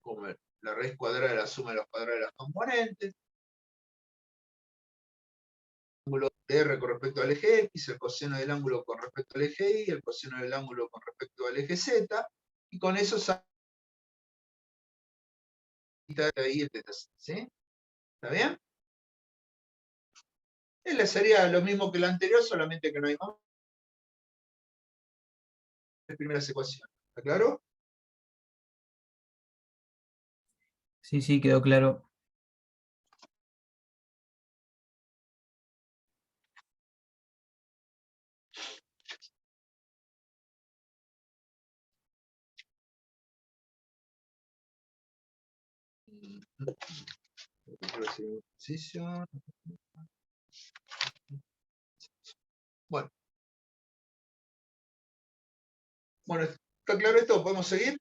como la raíz cuadrada de la suma de los cuadrados de las componentes, el ángulo de R con respecto al eje X, el coseno del ángulo con respecto al eje Y, el coseno del ángulo con respecto al eje Z, y con eso sale ahí el teta, ¿sí? ¿Está bien? Él sería lo mismo que el anterior, solamente que no hay más. Las primeras ecuaciones. ¿Está claro? Sí, sí, quedó claro. Bueno. Bueno, ¿está claro esto? ¿Podemos seguir?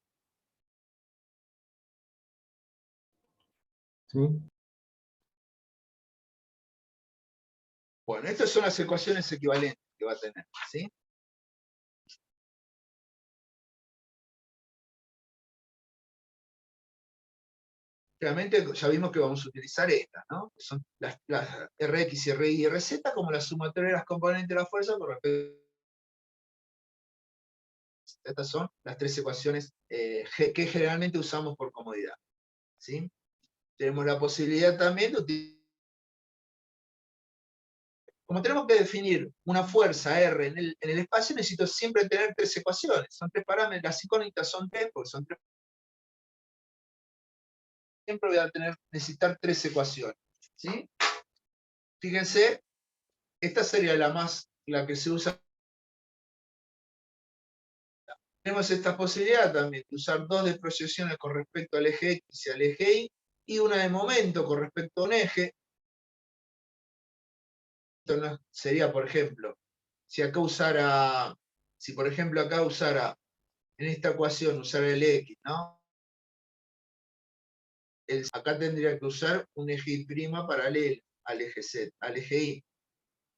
Sí. Bueno, estas son las ecuaciones equivalentes que va a tener, ¿sí? Realmente ya vimos que vamos a utilizar estas, ¿no? Que son las Rx, Ri y Rz como la sumatoria de las componentes de la fuerza con respecto. Estas son las 3 ecuaciones que generalmente usamos por comodidad, ¿sí? Tenemos la posibilidad también de utilizar como tenemos que definir una fuerza R en el espacio, necesito siempre tener 3 ecuaciones. Son 3 parámetros, las incógnitas son 3, porque son 3. Siempre voy a necesitar 3 ecuaciones. ¿Sí? Fíjense, esta sería la que se usa. Tenemos esta posibilidad también de usar 2 de proyecciones con respecto al eje X y al eje Y, y una de momento con respecto a un eje. Esto sería, por ejemplo, si por ejemplo acá usara, en esta ecuación, usara el X, ¿no? Acá tendría que usar un eje Y' paralelo al eje Z, al eje Y.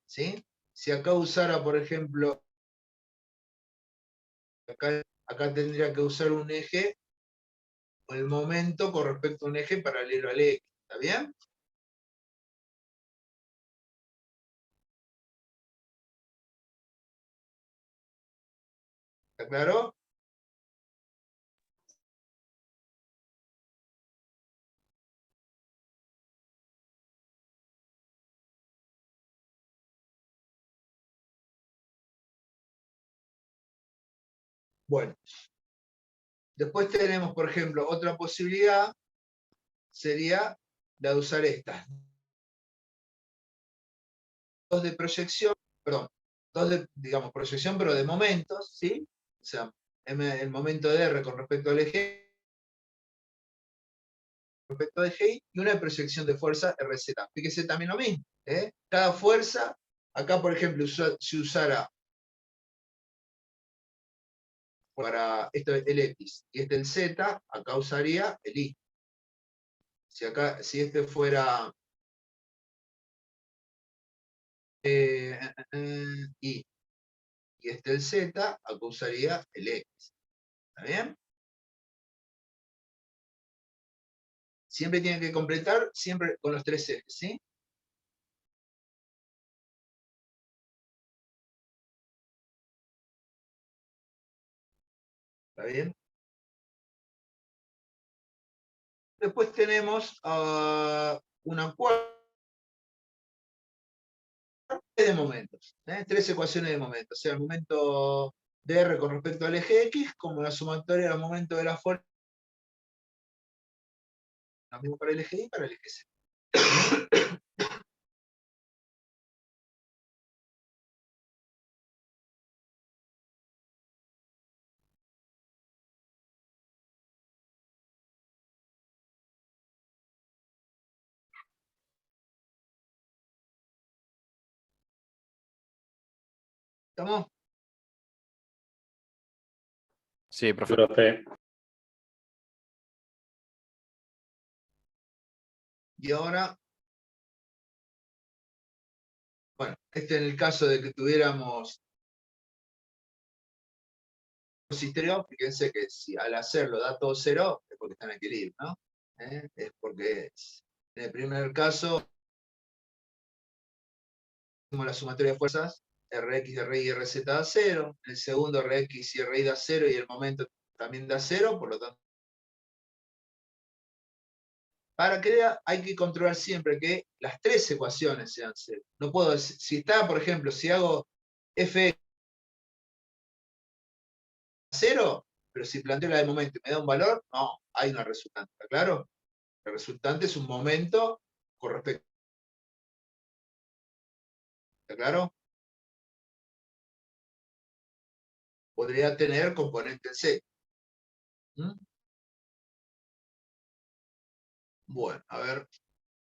¿Sí? Si acá usara, por ejemplo, acá tendría que usar un eje, el momento con respecto a un eje paralelo al X. ¿Está bien? ¿Está claro? Bueno. Después tenemos, por ejemplo, otra posibilidad, sería la de usar estas. 2 de proyección, perdón, 2 de, digamos, proyección, pero de momentos, ¿sí? O sea, el momento de R con respecto al eje, respecto al eje Y, y una de proyección de fuerza RZ. Fíjese también lo mismo, ¿eh? Cada fuerza, acá por ejemplo, si usara para esto el X y este el Z, acá usaría el Y. Si este fuera Y y este el Z, acá usaría el X. ¿Está bien? Siempre tienen que completar, siempre con los 3 ejes, ¿sí? ¿Está bien? Después tenemos una cuarta de momentos, 3 ecuaciones de momentos. O sea, el momento de R con respecto al eje X, como la sumatoria del momento de la fuerza, lo mismo para el eje Y y para el eje Z. ¿Estamos? Sí, profe. Profe, Y ahora, bueno, este en el caso de que tuviéramos un sistema, fíjense que si al hacerlo da todo 0, es porque está en equilibrio, ¿no? Es porque en el primer caso, como la sumatoria de fuerzas, Rx, Ry y Rz da 0, en el segundo Rx y Ry da 0 y el momento también da 0, por lo tanto, para que hay que controlar siempre que las 3 ecuaciones sean 0. No puedo, si está, por ejemplo, si hago f 0, pero si planteo la de momento y me da un valor, no, hay una resultante, ¿está claro? El resultante es un momento con respecto, ¿está claro? Podría tener componente en C. ¿Mm? Bueno, a ver.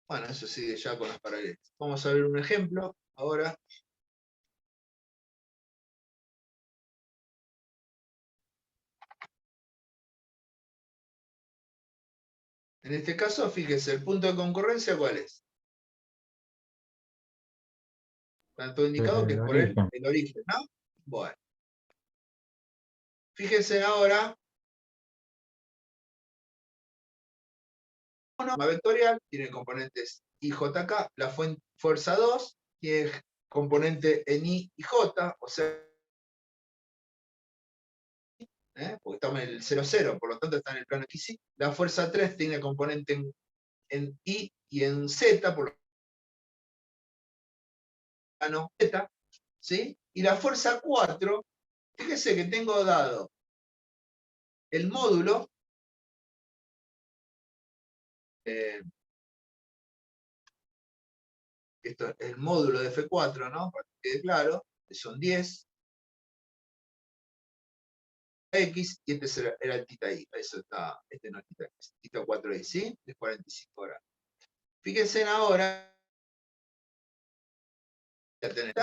Bueno, eso sigue ya con las paralelas. Vamos a ver un ejemplo ahora. En este caso, fíjese, el punto de concurrencia, ¿cuál es? Tanto indicado que es por el origen, ¿no? Bueno. Fíjense ahora, una vectorial tiene componentes IJK, la fuerza 2 tiene componente en I y J, o sea, porque estamos en el 0, 0, por lo tanto está en el plano XY. La fuerza 3 tiene componente en I y en Z, por lo plano Z, ¿sí? Y la fuerza 4, fíjese que tengo dado el módulo, esto es el módulo de F4, ¿no? Para que quede claro, que son 10, X, y este era el tita I. Eso está, este no es tita X, tita 4I, ¿sí? De 45 grados. Fíjense ahora, ya tenés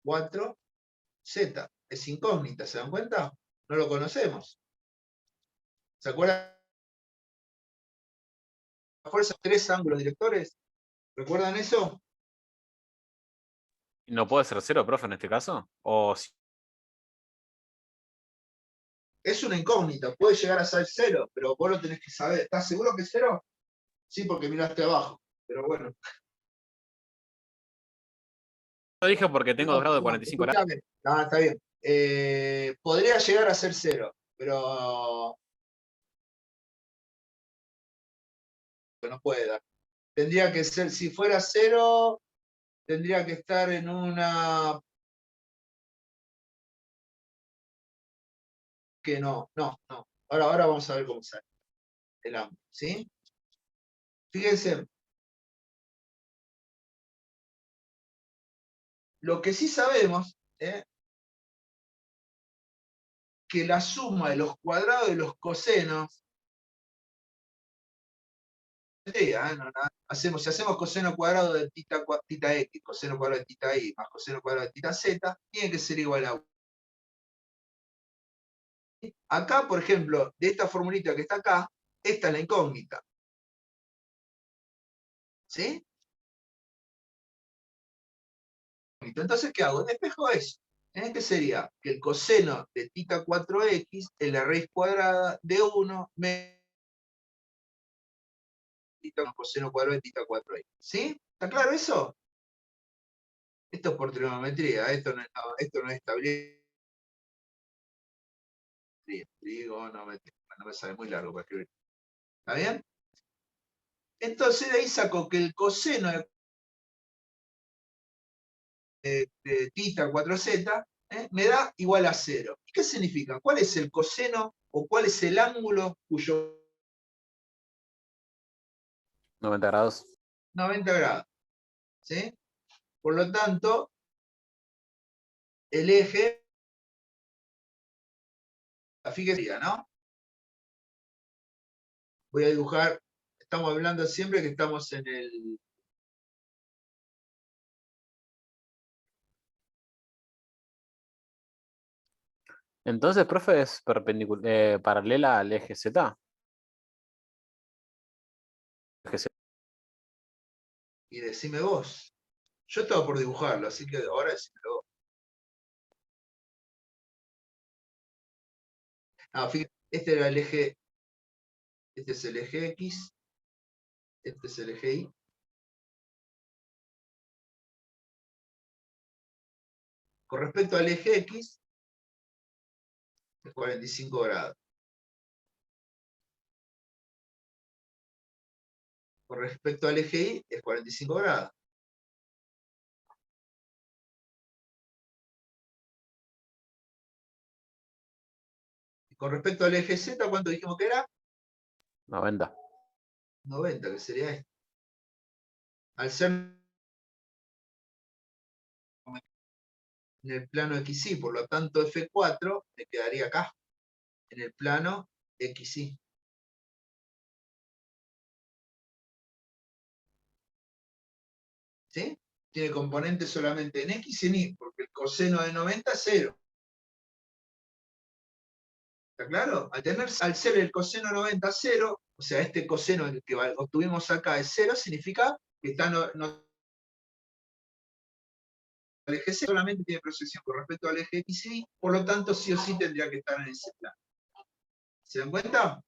4Z, es incógnita, ¿se dan cuenta? No lo conocemos. ¿Se acuerdan? La fuerza, 3 ángulos directores. ¿Recuerdan eso? ¿No puede ser 0, profe, en este caso? O si Es una incógnita, puede llegar a ser 0, pero vos lo tenés que saber. ¿Estás seguro que es 0? Sí, porque miraste abajo, pero bueno. lo dije porque tengo 2 grados de No, 45 grados. escuchame. No, está bien. Podría llegar a ser 0, pero no puede dar. Tendría que ser, si fuera 0, tendría que estar en una... que no. Ahora vamos a ver cómo sale el ángulo, ¿sí? Fíjense. Lo que sí sabemos es que la suma de los cuadrados de los cosenos, si hacemos coseno cuadrado de tita X, coseno cuadrado de tita Y, más coseno cuadrado de tita Z, tiene que ser igual a 1. Acá, por ejemplo, de esta formulita que está acá, esta es la incógnita. ¿Sí? Entonces, ¿qué hago? Despejo eso. ¿Qué sería? Que el coseno de tita 4X es la raíz cuadrada de 1 menos coseno cuadrado de tita 4X. ¿Sí? ¿Está claro eso? Esto es por trigonometría, esto no es estabilidad. Trigonometría. No me sale muy largo para escribir. ¿Está bien? Entonces de ahí saco que el coseno de tita 4z me da igual a 0. ¿Y qué significa? ¿Cuál es el coseno o cuál es el ángulo cuyo 90 grados. 90 grados? ¿Sí? Por lo tanto, el eje, fíjese, ¿no? Voy a dibujar, estamos hablando siempre que estamos en el... Entonces, profe, es paralela al eje Z. Eje Z. Y decime vos. Yo estaba por dibujarlo, así que ahora decímelo vos. Fíjate, este era el eje, este es el eje X, este es el eje Y. Con respecto al eje X, es 45 grados. Con respecto al eje Y, es 45 grados. Y con respecto al eje Z, ¿cuánto dijimos que era? 90. 90, que sería este. Al ser en el plano XY, por lo tanto F4 me quedaría acá, en el plano XY. ¿Sí? Tiene componentes solamente en X y en Y, porque el coseno de 90 es 0. ¿Está claro? Al ser el coseno 90 0, o sea, este coseno que obtuvimos acá es 0, significa que está el eje C solamente tiene proyección con respecto al eje X y Y, por lo tanto sí o sí tendría que estar en ese plano. ¿Se dan cuenta?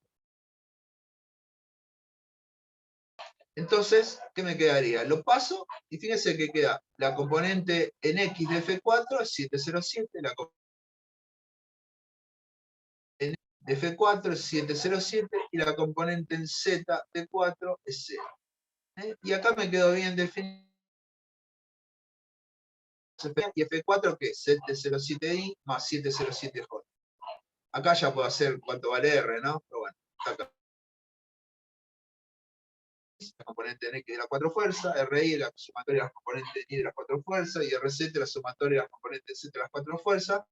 Entonces, ¿qué me quedaría? Lo paso y fíjense que queda la componente en X de F4 es 707, la componente de F4 es 707 y la componente en Z de 4 es 0. Y acá me quedó bien definido y F4 que es 707i más 707j. Acá ya puedo hacer cuánto vale R, ¿no? Pero bueno, acá. La componente N de las 4 fuerzas, RI la sumatoria de las componentes I de las 4 fuerzas, y RZ la sumatoria de las componentes Z de las 4 fuerzas.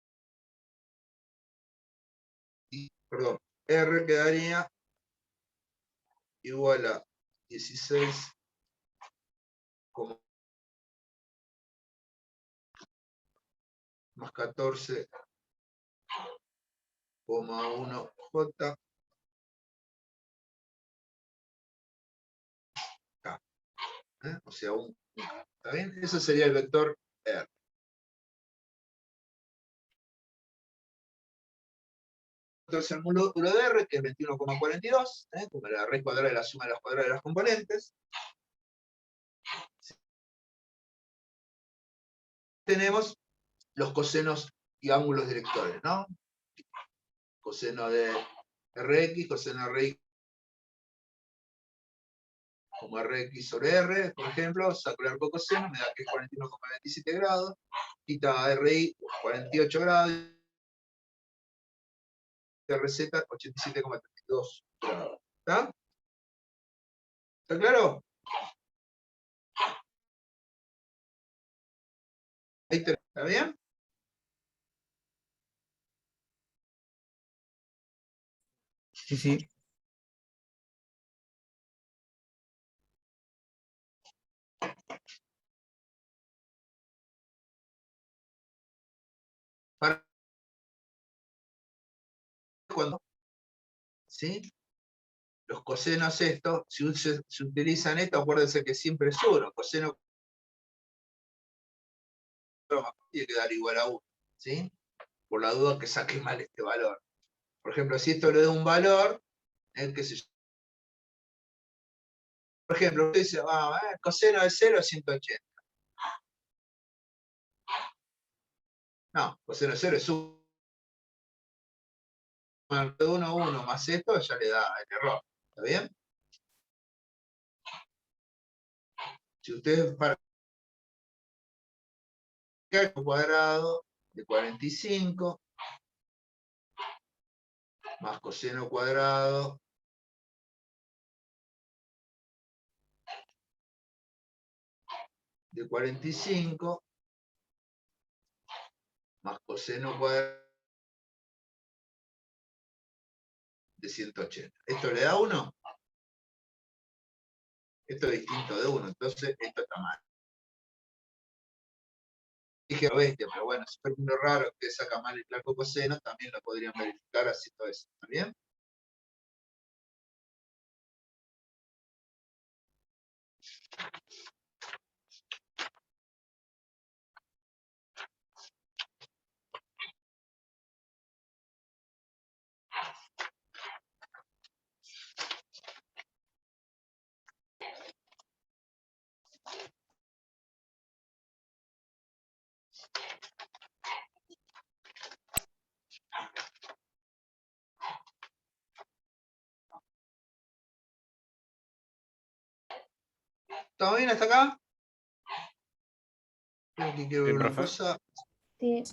Y, perdón, R quedaría igual a 16 más 14,1J. O sea, un K. ¿Está bien? Ese sería el vector R. Entonces el módulo de R, que es 21,42, como la raíz cuadrada de la suma de las cuadradas de las componentes. Tenemos los cosenos y ángulos directores, ¿no? Coseno de Rx, coseno de Rx como Rx sobre R, por ejemplo, saco el arco coseno, me da que es 41,27 grados, quita Ri 48 grados, y RZ 87,32 grados. ¿Está? ¿Está claro? Ahí ¿está bien? Sí, sí. Para cuando, ¿sí? Los cosenos estos, si se utilizan esto, acuérdense que siempre es 1. Coseno tiene que dar igual a 1, ¿sí? Por la duda que saque mal este valor. Por ejemplo, si esto le da un valor, qué sé yo. Por ejemplo, usted dice, coseno de 0 es 180. No, coseno de 0 es 1. De 1 a 1 más esto ya le da el error. ¿Está bien? Si ustedes para el cuadrado de 45 más coseno cuadrado de 45 más coseno cuadrado de 180. ¿Esto le da 1? Esto es distinto de 1, entonces esto está mal. Dije bestia, pero bueno, si fuera muy raro que saca mal el arco coseno, también lo podrían verificar haciendo eso. ¿Está bien? ¿Todo bien hasta acá? Creo que quiero ver Bien, una profe. cosa. Sí.